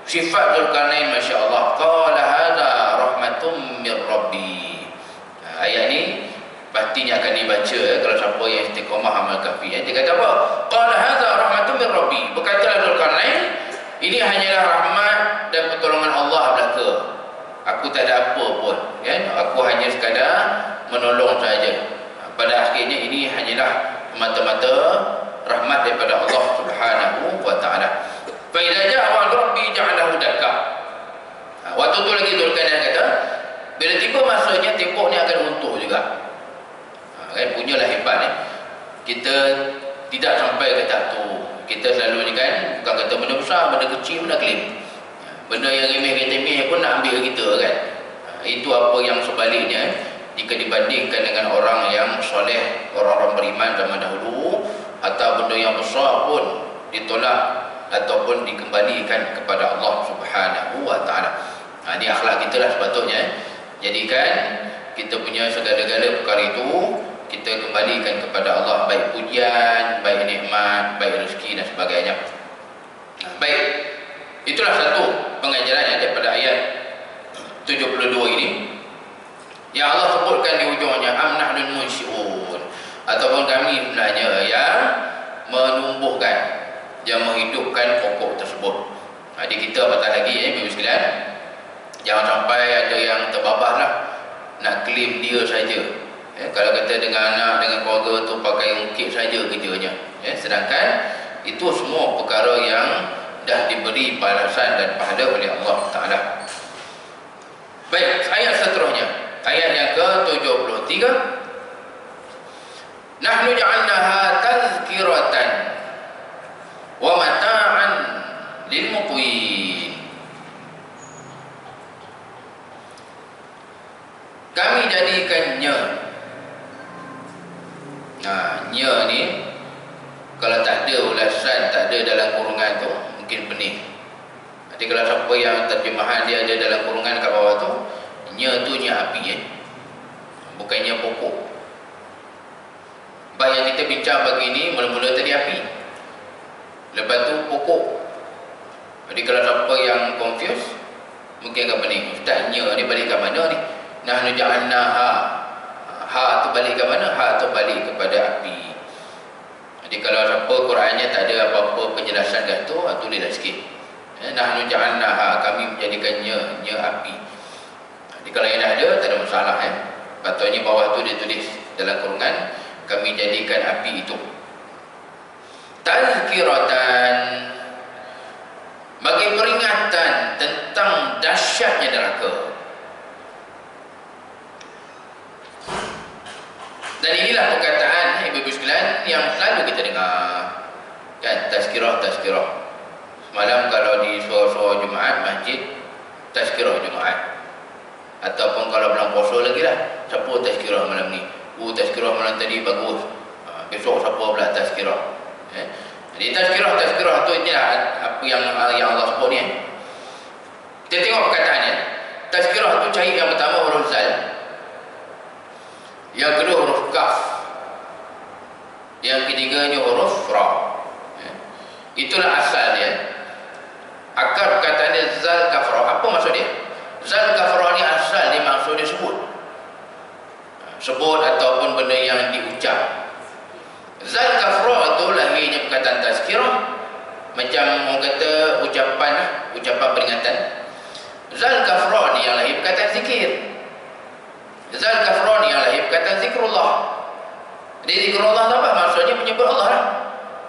sifat Zulkarnain Masya Allah, qala hadza rahmatum mir rabbi. Ayat ni pastinya akan dibaca kalau siapa yang istiqamah amal kahfi. Dia kata apa? Qala hadza rahmatum mir rabbi. Berkatalah Zulkarnain, ini hanyalah rahmat dan pertolongan Allah belaka. Aku tak ada apa pun kan? Aku hanya sekadar menolong saja. Pada akhirnya ini hanyalah semata-mata rahmat daripada Allah Subhanahu wa taala. Fa idza ja'a wa'du rabbi ja'alahu dakka. Waktu tu lagi Zulkarnain kata, bila tiba masanya tembok ni akan runtuh juga. Kan punyalah hebat ni. Kita tidak sampai ke tahap tu. Kita selalu ni kan bukan kata benda besar, benda kecil pun nak claim. Benda yang remeh-temeh pun nak ambil kita kan. Itu apa yang sebaliknya jika dibandingkan dengan orang yang soleh, orang-orang beriman zaman dahulu, atau benda yang besar pun ditolak ataupun dikembalikan kepada Allah Subhanahu wa taala. Ini akhlak kita lah sepatutnya. Jadikan kita punya segala-gala perkara itu kita kembalikan kepada Allah, baik pujian, baik nikmat, baik rezeki dan sebagainya. Baik, itulah satu pengajaran daripada ayat 72 ini. Yang Allah sebutkan di ujungnya, am nahnul munsyi'un, ataupun kami sebenarnya yang menumbuhkan, yang menghidupkan pokok tersebut. Jadi kita apatah lagi Bapak sekalian, jangan sampai ada yang terbabah lah nak claim dia saja. Kalau kata dengan anak, dengan keluarga tu pakai ungkit saja kerjanya. Sedangkan itu semua perkara yang dah diberi balasan dan pahala oleh Allah Ta'ala. Baik, ayat seterusnya, ayat yang ke-73. Nahnu ja'alnaha tazkiratan wa mata'an lil muqwin. Kami jadikannya. Nya ni kalau tak ada ulasan, tak ada dalam kurungan tu mungkin pening. Jadi kalau siapa yang terjemahan dia ada dalam kurungan kat bawah tu, nya tu nya api bukannya pokok. Baik yang kita bincang pagi ni mula-mula tadi api, lepas tu pokok. Jadi kalau siapa yang confused mungkin agak pening, ustaz nya ni balik ke mana ni? Nahnu ja'alnaha, ha tu balik ke mana? Ha tu balik kepada api. Jadi kalau siapa Qurannya tak ada apa-apa penjelasan kat tu, tulislah sikit. Nahnu ja'alnaha, kami menjadikannya api. Jadi kalau yang dah ada tak ada masalah. Patutnya bawah tu dia tulis dalam kurungan, kami jadikan api itu tazkiratan, bagi peringatan tentang dahsyatnya neraka. Dan inilah perkataan ibu-ibu sekalian yang selalu kita dengar, kan, tazkirah. Semalam kalau di suara-suara Jumaat masjid, tazkirah Jumaat. Ataupun kalau bulan puasa lagi lah, siapa tazkirah malam ni? Tazkirah malam tadi bagus, besok siapa pula tazkirah. Jadi tazkirah tu inilah apa yang Allah sebut ni. Kita tengok perkataannya. Tazkirah tu cari yang pertama huruf zal, yang kedua huruf kaf, yang ketiganya huruf ra. Itulah asal dia. Akar perkataan dia zal kafra. Apa maksud dia? Zal kafra ni asal dia maksud dia sebut ataupun benda yang diucap. Zal kafra tu lahirnya perkataan tazkirah, macam orang kata ucapan peringatan. Zal kafra ni yang lahir perkataan zikir. Zal kafra ni yang lahir perkataan zikrullah. Jadi zikrullah apa? Maksudnya menyebut Allah lah.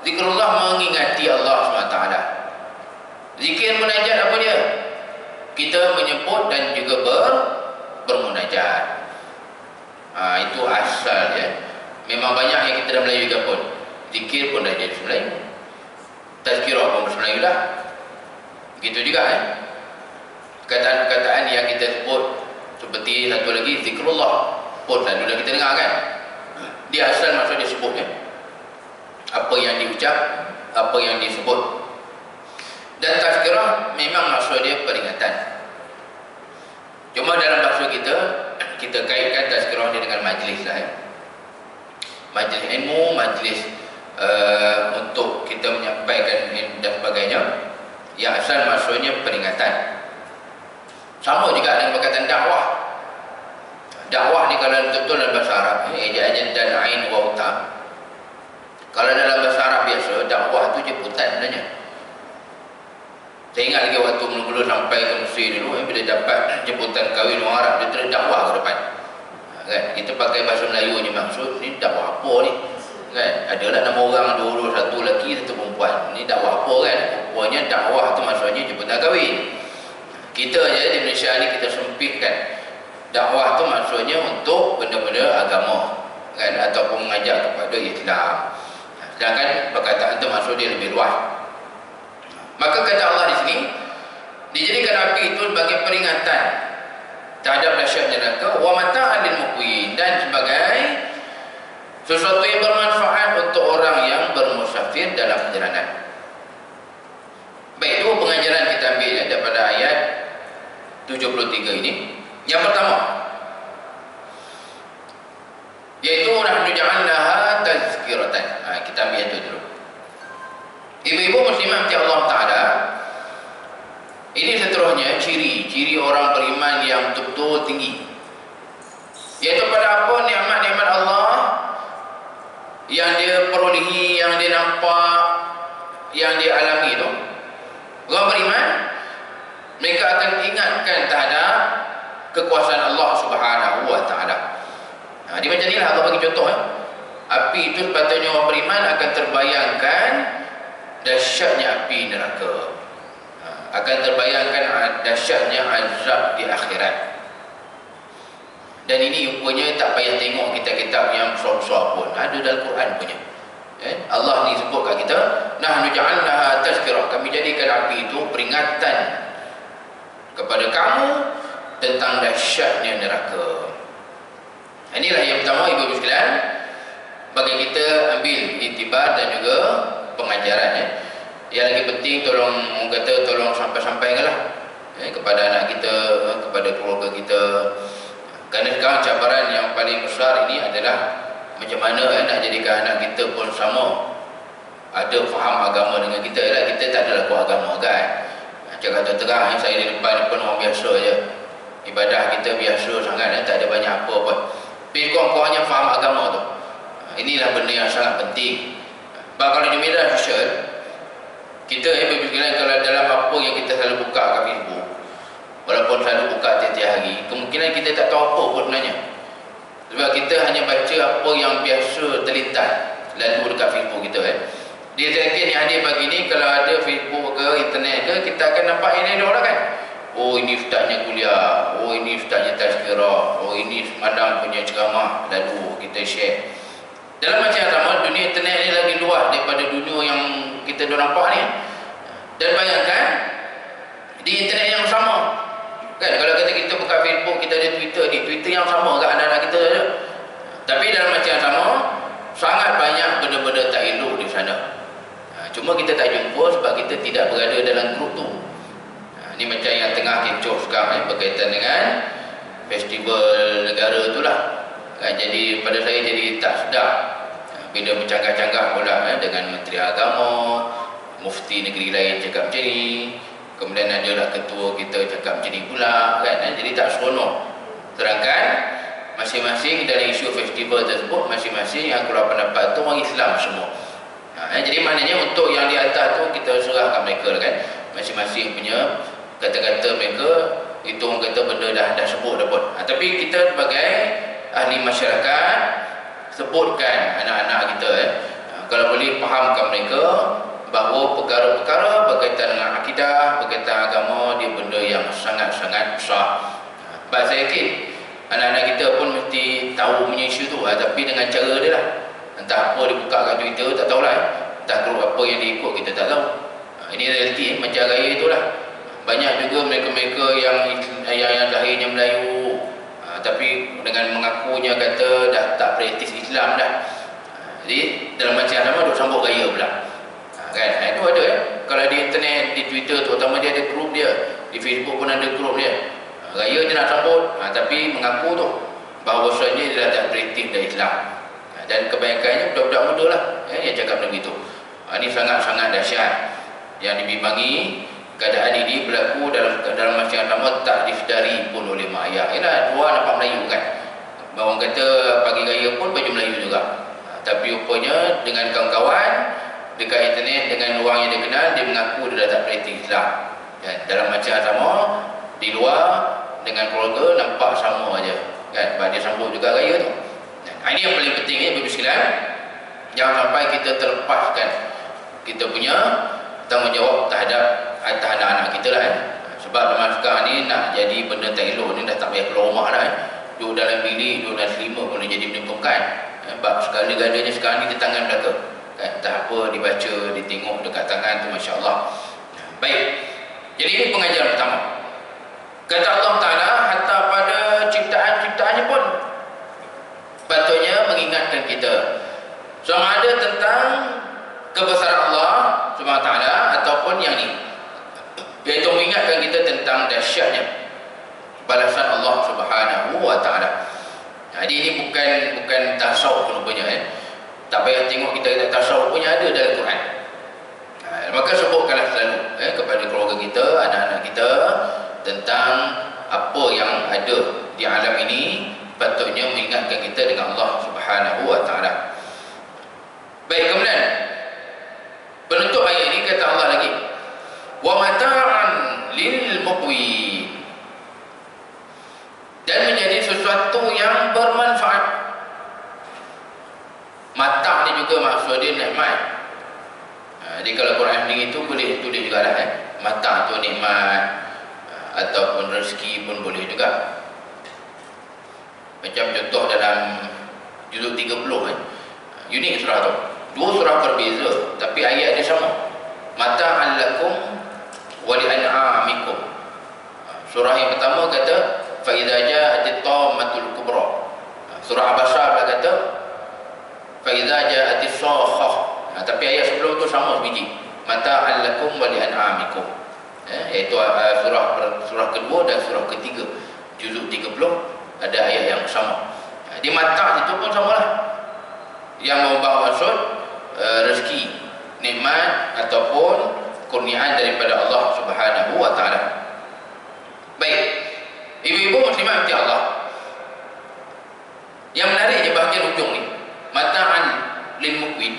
Zikrullah mengingati Allah SWT. Zikir munajat apa dia? Kita menyebut dan juga bermunajat. Itu asal dia. Memang banyak yang kita dah Melayu juga pun. Zikir pun dah jadi Melayu. Tazkirah pun bahasa Melayu dah. Begitu juga perkataan-perkataan yang kita sebut, seperti satu lagi zikrullah pun selalu dah kita dengar, kan. Dia asal maksud dia sebutnya. Apa yang diucap, apa yang disebut. Dan tazkirah memang maksud dia peringatan. Cuma dalam bahasa kita kaitkan tazkirah ni dengan majlis lah. Majlis ilmu, majlis untuk kita menyampaikan dan sebagainya. Yang asal maksudnya peringatan. Sama juga dengan perkataan dakwah. Dakwah ni kalau betul-betul dalam bahasa Arab, ejaan dan ain wa utam. Kalau dalam bahasa Arab biasa, dakwah tu jemputan sebenarnya. Saya ingat lagi waktu mula-mula sampai ke Mesir dulu, bila dapat jemputan kahwin orang Arab, dia terus dakwah ke depan. Kan? Kita pakai bahasa Melayu ni, maksud ni dakwah apa ni? Kan? Adalah 6 orang, 2, 1 lelaki, 1 perempuan. Ni dakwah apa kan? Rupanya dakwah tu maksudnya jemputan kahwin. Kita je di Malaysia ni kita sempitkan. Dakwah tu maksudnya untuk benda-benda agama, kan, ataupun mengajak kepada Islam. Sedangkan perkataan tu maksud dia lebih luas. Maka kata Allah di sini, dijadikan api itu sebagai peringatan terhadap dahsyatnya neraka, wa mata'an lil muqwin, dan sebagai sesuatu yang bermanfaat untuk orang yang bermusafir dalam perjalanan. Baik, itu pengajaran kita ambil daripada ayat 73 ini. Yang pertama, yaitu nahnu ja'alnaha tazkiratan. Kita ambil itu dulu. Ibu-ibu muslimah mati Allah Ta'ala, ini seterusnya ciri orang beriman yang betul-betul tinggi, yaitu pada apa nikmat-nikmat Allah yang dia perolehi, yang dia nampak, yang dia alami itu. Orang beriman, mereka akan ingatkan terhadap kekuasaan Allah Subhanahu Wa Ta'ala. Dia macam inilah Allah bagi contoh. Api itu sepatutnya orang beriman akan terbayangkan dahsyatnya api neraka, akan terbayangkan dahsyatnya azab di akhirat. Dan ini rupanya tak payah tengok kitab-kitab yang besar-besar pun, ada dalam Quran punya. Allah ni sebut kat kita, nahnu ja'alnaha tazkirah, kami jadikan api itu peringatan kepada kamu tentang dahsyatnya neraka. Inilah yang pertama, ibu-ibu sekalian, bagi kita ambil iktibar dan juga pengajarannya. Yang lagi penting, tolong sampai-sampaikanlah kepada anak kita, kepada keluarga kita. Kerana sekarang cabaran yang paling besar ini adalah macam mana nak jadikan anak kita pun sama, ada faham agama dengan kita. Kita tak ada laku agama, kan. Cakap terang, saya di depan orang biasa je, ibadah kita biasa sangat, tak ada banyak apa pun. Tapi kurang-kurangnya faham agama tu. Inilah benda yang sangat penting. Kalau di media sosial, kita kalau dalam apa yang kita selalu buka kat Facebook, walaupun selalu buka tiap-tiap hari, kemungkinan kita tak tahu apa pun sebenarnya. Sebab kita hanya baca apa yang biasa terlintas lalu dekat Facebook kita. Dia mungkin yang hadir pagi ni, kalau ada Facebook ke internet ke, kita akan nampak ini dia orang kan. Oh, ini ustaznya kuliah, oh ini ustaznya tazkirah, oh ini semalam punya ceramah, lalu kita share. Dalam macam yang sama, dunia internet ni lagi luas daripada dunia yang kita dah nampak ni. Dan bayangkan, di internet yang sama kan, kalau kita buka Facebook, kita ada Twitter ni, Twitter yang sama kat anak-anak kita ada. Tapi dalam macam yang sama, sangat banyak benda-benda tak elok di sana. Cuma kita tak jumpa sebab kita tidak berada dalam grup tu. Ini macam yang tengah kecoh sekarang berkaitan dengan festival negara tu lah. Jadi pada saya jadi tak sedap bila bercanggah-canggah pula dengan Menteri Agama, Mufti negeri lain cakap macam ni, kemudian ada lah ketua kita cakap macam ni pula kan. Jadi tak seronok. Sedangkan masing-masing dalam isu festival tersebut, masing-masing yang keluar pendapat tu orang Islam semua. Jadi maknanya untuk yang di atas tu kita serahkan mereka kan, masing-masing punya kata-kata mereka, itu orang kata benda dah sebut dah pun. Tapi kita sebagai ahli masyarakat, sebutkan anak-anak kita kalau boleh fahamkan mereka bahawa perkara-perkara berkaitan dengan akidah, berkaitan agama, dia benda yang sangat-sangat besar. Sebab saya yakin anak-anak kita pun mesti tahu punya isu tu, tapi dengan cara dia lah. Entah apa dia buka kat Twitter, tak tahulah. Entah grup apa yang dia ikut, kita tak tahu. Ini realiti macam raya itulah. Banyak juga mereka-mereka yang lahirnya Melayu, tapi dengan mengakunya kata dah tak praktis Islam dah. Jadi dalam macam sama duk sambut raya pula. Kan? Itu ada kalau di internet, di Twitter terutama, dia ada grup dia. Di Facebook pun ada grup dia. Raya dia nak sambut, tapi mengaku tu bahawasanya dia dah tak praktis dah Islam. Dan kebanyakannya budak-budak muda lah yang cakap benda begitu. Ini sangat-sangat dahsyat. Yang dibimbangi, keadaan ini berlaku dalam masa yang lama tak disedari pun oleh mak ayah. Ialah luar nampak Melayu kan. Orang kata pagi raya pun baju Melayu juga. Tapi rupanya dengan kawan-kawan dekat internet, dengan orang yang dia kenal, dia mengaku dia dah tak praktis Islam. Dan dalam macam yang sama, di luar dengan keluarga nampak sama aja kan. Sebab dia sambut juga raya tu. Ini yang paling penting Bapak sekalian. Jangan sampai kita terlepaskan kita punya tanggungjawab terhadap anak-anak kita lah Sebab zaman sekarang ni nak jadi benda tak elok ni dah tak payah keluar rumah dah Duduk dalam bilik, duduk dalam selimut boleh jadi benda bukan. Sebab segala-galanya sekarang ni di tangan belaka kan. Entah apa dibaca, ditengok dekat tangan tu, Masya Allah. Baik, jadi ini pengajaran pertama. Kata Allah Ta'ala, hatta pada ciptaan-ciptaannya pun patutnya mengingatkan kita sama ada tentang kebesaran Allah Subhanahu Wa Ta'ala ataupun yang ni, iaitu mengingatkan kita tentang dahsyatnya balasan Allah Subhanahu Wa Ta'ala. Jadi ini bukan tasawuf rupanya tak payah tengok kita tasawuf punya ada dalam Quran. Maka sebutkanlah selalu kepada keluarga kita, anak-anak kita tentang apa yang ada di alam ini, patutnya mengingatkan kita dengan Allah Subhanahu Wa Ta'ala. Baik, kemudian penutup ayat ini kata Allah lagi, wa mata'an lil muqwin, dan menjadi sesuatu yang bermanfaat. Mata' ni juga maksud dia nikmat. Jadi kalau Quran sendiri itu boleh tulis juga lah mata' tu nikmat ataupun rezeki pun boleh juga. Macam contoh dalam juzuk 30 unik surah tu. Dua surah berbeza tapi ayat dia sama. Mata'an lakum wa li'an'amikum. Surah yang pertama kata fa idza ja'atit tammatul kubra. Surah Abasa pula kata fa idza ja'atis sakhah. Tapi ayat sebelum tu sama sebiji. Mata'an lakum wa li'an'amikum. Iaitu surah kedua dan surah ketiga juzuk 30 ada ayat yang sama. Di mata' itu pun samalah, yang membawa maksud rezeki, nikmat ataupun kurniaan daripada Allah Subhanahu Wa Ta'ala. Baik, ibu-ibu muslimat mati Allah, yang menariknya bahagian ujung ni, mata'an lil muqwin.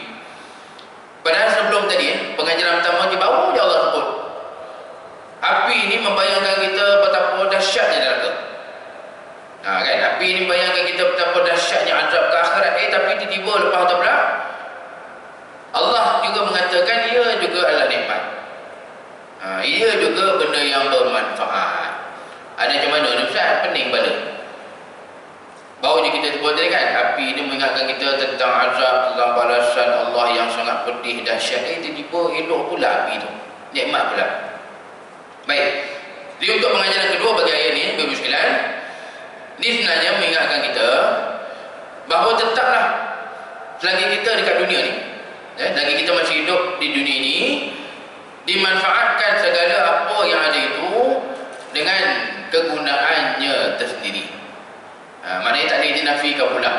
tiba lepas tu pula Allah juga mengatakan ia juga adalah nikmat. Ia juga benda yang bermanfaat. Ada macam mana ni Ustaz? Pening bala. Baru je kita sebut tadi kan, api ini mengingatkan kita tentang azab, tentang balasan Allah yang sangat pedih, dahsyat. Tiba-tiba elok pula api tu, nikmat pula. Baik, jadi untuk pengajaran kedua bagi ayat ni, Bapak-Ibu sekalian, ni sebenarnya mengingatkan kita bahawa tetaplah selagi kita dekat dunia ni, selagi kita masih hidup di dunia ini, dimanfaatkan segala apa yang ada itu dengan kegunaannya tersendiri. Maknanya tak boleh dinafikan pula.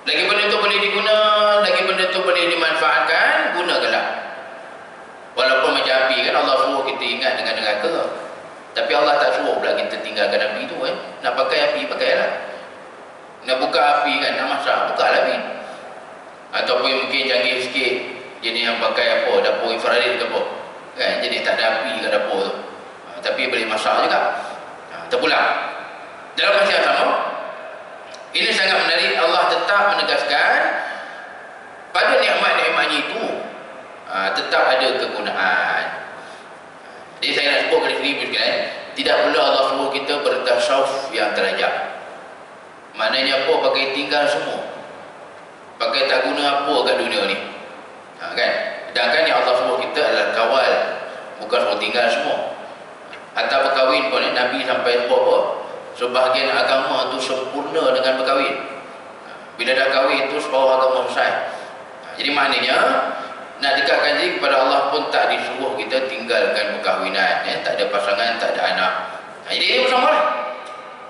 Lagi benda tu boleh diguna, lagi benda tu boleh dimanfaatkan, gunakanlah. Walaupun macam api kan, Allah suruh kita ingat dengan neraka, tapi Allah tak suruh pula kita tinggalkan api tu kan. Nak pakai api, pakailah. Nak buka api kan, nak masak, buka lah api. Ataupun mungkin canggih sikit, jenis yang pakai apa, dapur infrared ke apa kan, jadi tak ada api kat dapur tu, tapi boleh masak juga. Terpulang dalam masa yang sama, ini sangat menarik. Allah tetap menegaskan pada nikmat-nikmatnya itu tetap ada kegunaan. Jadi saya nak sebut kali sini sekalian, tidak perlu Allah suruh kita bertasawuf yang terajak. Maknanya apa? Pakai tinggal semua, pakai tak guna apa kat dunia ni, kan? Sedangkan yang Allah suruh kita adalah kawal, bukan suruh tinggal semua. Hatta berkahwin pun Nabi sampai sebut apa? Sebahagian agama tu sempurna dengan berkahwin. Bila dah kahwin tu separuh agama selesai. Jadi maknanya nak dekatkan diri kepada Allah pun tak disuruh kita tinggalkan perkahwinan, tak ada pasangan, tak ada anak. Jadi ini bersama lah.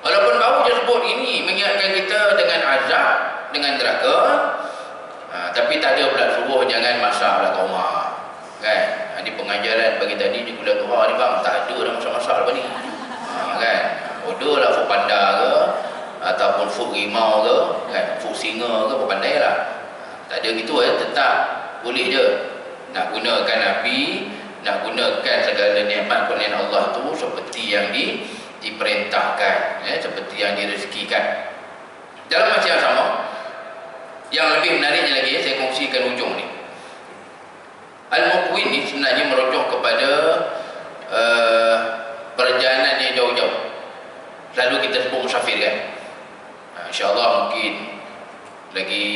Walaupun baru je sebut ini mengingatkan kita dengan azab, dengan neraka, tapi tak ada pula suruh jangan masaklah kat rumah, kan? Ini pengajaran bagi tadi di kuliah Tuhan ni bang, tak ada dah masak-masak lepas ni, kan? Order lah food panda ke, ataupun food rimau ke, kan? Food singa ke, pandai lah. Tak ada gitu tetap boleh je nak gunakan api, nak gunakan segala nikmat kurniaan Allah tu seperti yang diperintahkan, seperti yang direzekikan. Dalam masa yang sama, yang lebih menariknya lagi, saya kongsikan ujung ni. Al-Muqwin ni sebenarnya merujuk kepada perjalanan yang jauh-jauh. Selalu kita sebut musafir kan. InsyaAllah mungkin lagi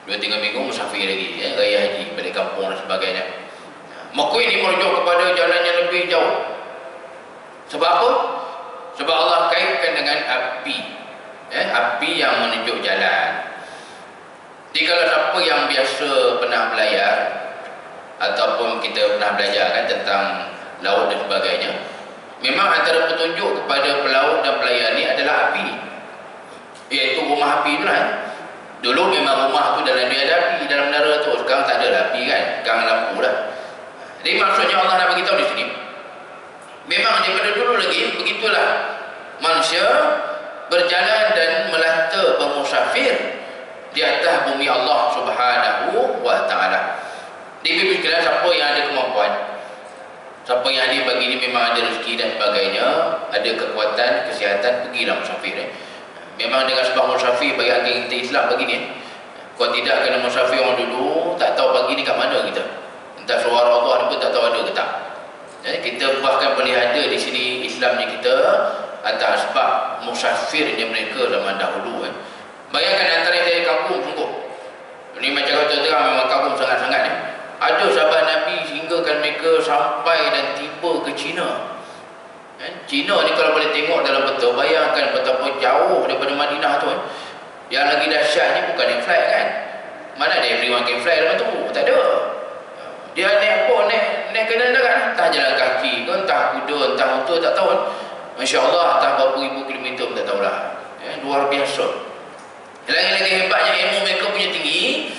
2-3 minggu musafir lagi, raya haji, balik kampung dan sebagainya. Muqwin ni merujuk kepada jalan yang lebih jauh. Sebab apa? Sebab Allah kaitkan dengan api, api yang menunjuk jalan. Jadi kalau siapa yang biasa pernah belayar ataupun kita pernah belajar kan tentang laut dan sebagainya, memang antara petunjuk kepada pelaut dan pelayar ni adalah api, iaitu rumah api tu lah. Dulu memang rumah tu dalam dia ada api, dalam menara tu. Sekarang tak ada api kan, sekarang lampu lah. Jadi maksudnya Allah nak beritahu di sini, memang daripada dulu lagi begitulah manusia berjalan dan melata bermusafir di atas bumi Allah Subhanahu wa ta'ala. Di sekalian, siapa yang ada kemampuan, siapa yang ada bagi ini memang ada rezeki dan sebagainya, ada kekuatan, kesihatan, pergilah musafir. Memang dengan sebab musafir bagi agama kita Islam begini, kalau tidak kena musafir orang dulu, tak tahu pagi ni kat mana kita, entah suara Allah ni pun tak tahu ada ke tak. Jadi kita bahkan boleh ada di sini Islam ni kita atas sebab musafirnya mereka zaman dahulu. Bayangkan antara dari kampung sungguh. Ini macam kata terang memang kampung sangat-sangat ni. Ada sahabat Nabi sehinggakan mereka sampai dan tiba ke China. China ni kalau boleh tengok dalam peta, bayangkan betapa jauh daripada Madinah tu. Yang lagi dahsyat ni bukan naik flight kan. Mana ada everyone can fly dalam tu? Tak ada. Dia naik apa? Naik kendaraan darat. Entah jalan kaki ke, entah kuda, entah motor, tak tahu. Masya Allah, entah berapa ribu kilometer pun tak tahulah. Luar biasa. Lagi-lagi hebatnya ilmu mereka punya tinggi.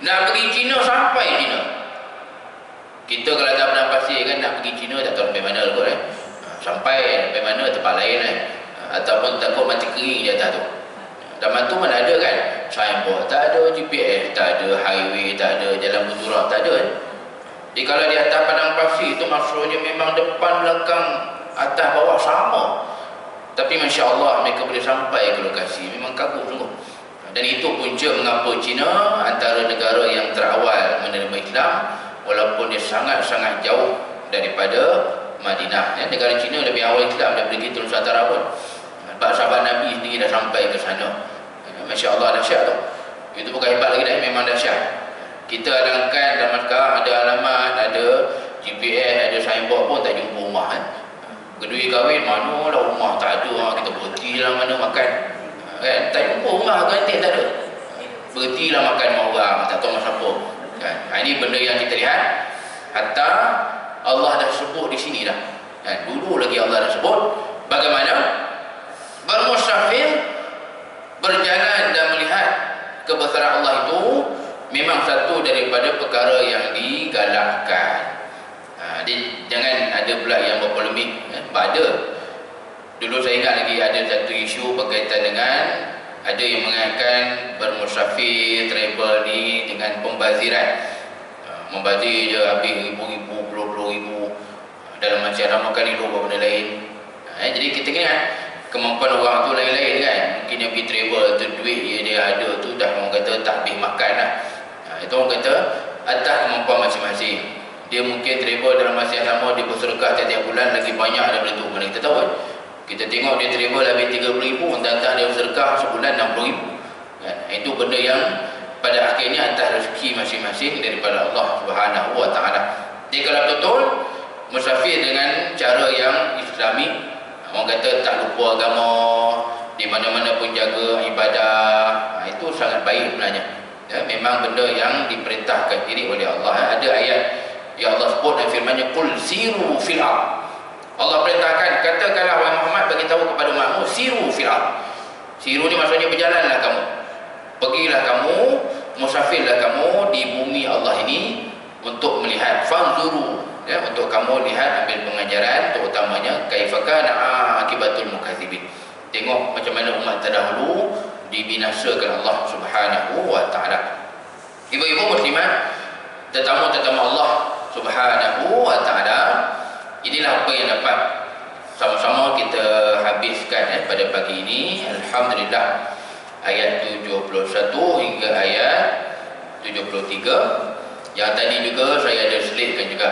Nak pergi China sampai China. Kita kalau tak pernah pasir kan, nak pergi China tak tahu sampai mana kot sampai sampai mana tempat lain ataupun takut mati kering je atas tu. Zaman tu mana ada kan signboard, tak ada GPS, tak ada highway, tak ada jalan berturak, tak ada. Jadi kalau di atas padang pasir tu maksudnya memang depan belakang atas bawah sama. Tapi Masya Allah mereka boleh sampai ke lokasi. Memang kagum sungguh. Dan itu punca mengapa China antara negara yang terawal menerima Islam, walaupun dia sangat-sangat jauh daripada Madinah. Negara China lebih awal Islam daripada kita Nusantara pun. Sebab sahabat Nabi sendiri dah sampai ke sana. Masya Allah, dahsyat tu. Itu bukan hebat lagi dah, memang dahsyat. Kita alangkan dalam sekarang ada alamat, ada GPS, ada signboard pun tak jumpa rumah. Kedua kahwin, mana lah rumah tak ada, kita berhenti lah mana makan. Tak jumpa rumah ganti tak ada. Berhentilah makan rumah orang, tak tahu masa apa. Ini benda yang kita lihat. Hatta Allah dah sebut di sini dah. Dulu lagi Allah dah sebut bagaimana bermusafir, berjalan dan melihat kebesaran Allah itu memang satu daripada perkara yang digalakkan. Jangan ada pula yang berpolemik. Ada. Dulu saya ingat lagi ada satu isu berkaitan dengan ada yang mengatakan bermusafir, travel ni dengan pembaziran. Membazir je habis ribu-ribu, puluh-puluh ribu dalam masyarakat, makan hidup buat benda lain. Jadi kita ingat kemampuan orang tu lain-lain kan. Mungkin yang pergi travel tu duit dia ada tu dah orang kata tak habis makan lah. Itu orang kata atas kemampuan masing-masing. Dia mungkin travel dalam masa yang sama, dia bersedekah tiap-tiap bulan lagi banyak daripada tu. Mana kita tahu kan? Kita tengok dia travel habis 30,000, entah-entah dia bersedekah sebulan 60,000 kan? Itu benda yang pada akhirnya atas rezeki masing-masing daripada Allah Subhanahu Wa Taala. Jadi kalau betul musafir dengan cara yang Islami, orang kata tak lupa agama, di mana-mana pun jaga ibadah, itu sangat baik sebenarnya. Memang benda yang diperintahkan diri oleh Allah. Ada ayat yang Allah sebut dan firman-Nya, "Qul siru fil ardh." Allah perintahkan, katakanlah wahai Muhammad, bagi tahu kepada umatmu, siru fil ardh. Siru ni maksudnya berjalanlah kamu. Pergilah kamu, musafirlah kamu di bumi Allah ini untuk melihat, fanzuru, untuk kamu lihat, ambil pengajaran terutamanya kaifa kana akibatul mukadzibin. Tengok macam mana umat terdahulu dibinasakan Allah Subhanahu Wa Taala. Ibu-ibu muslimat, tetamu-tetamu Allah Subhanahu Wa Taala, inilah apa yang dapat sama-sama kita habiskan pada pagi ini. Alhamdulillah, ayat 71 hingga ayat 73. Yang tadi juga saya ada selitkan juga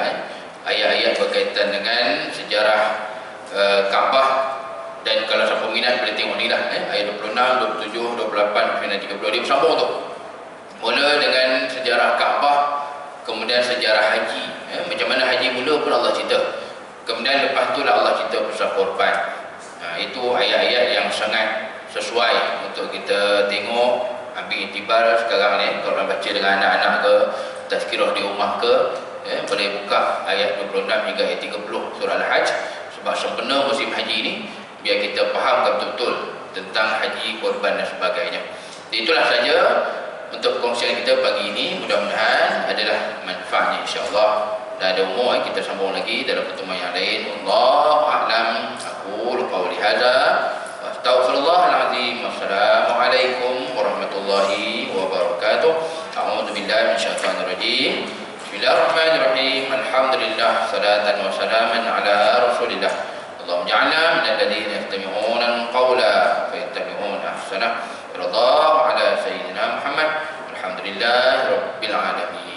ayat-ayat berkaitan dengan sejarah Kaabah. Dan kalau siapa minat boleh tengok ni lah, ayat 26, 27, 28, 30. Dia bersambung tu. Mula dengan sejarah Kaabah, kemudian sejarah haji. Macam mana haji mula pun Allah cerita. Kemudian lepas tu lah Allah cerita pasal korban. Itu ayat-ayat yang sangat sesuai untuk kita tengok, ambil iktibar sekarang ni. Kalau baca dengan anak-anak ke, tazkirah di rumah ke, boleh buka ayat 26 hingga ayat 30 surah Al-Hajj. Sebab sempena musim haji ni, biar kita fahamkan betul-betul tentang haji, korban dan sebagainya. Itulah saja untuk perkongsian kita pagi ini. Mudah-mudahan adalah manfaatnya, insya-Allah. Dan ada umur kita sambung lagi dalam pertemuan yang lain. Wallahu a'lam. Aku qauli hadza wa astaghfirullahal azim. Wassalamualaikum warahmatullahi wabarakatuh. A'udzu billahi minasyaitonir rajim. Bismillahirrahmanirrahim. Alhamdulillah, salatan wa salaman ala Rasulillah. Allahumma ja'alna minal ladzina yastami'una al-qawla fayattabi'una ahsanah. Radallahu ala sayyidina Muhammad. Alhamdulillahirabbil alamin.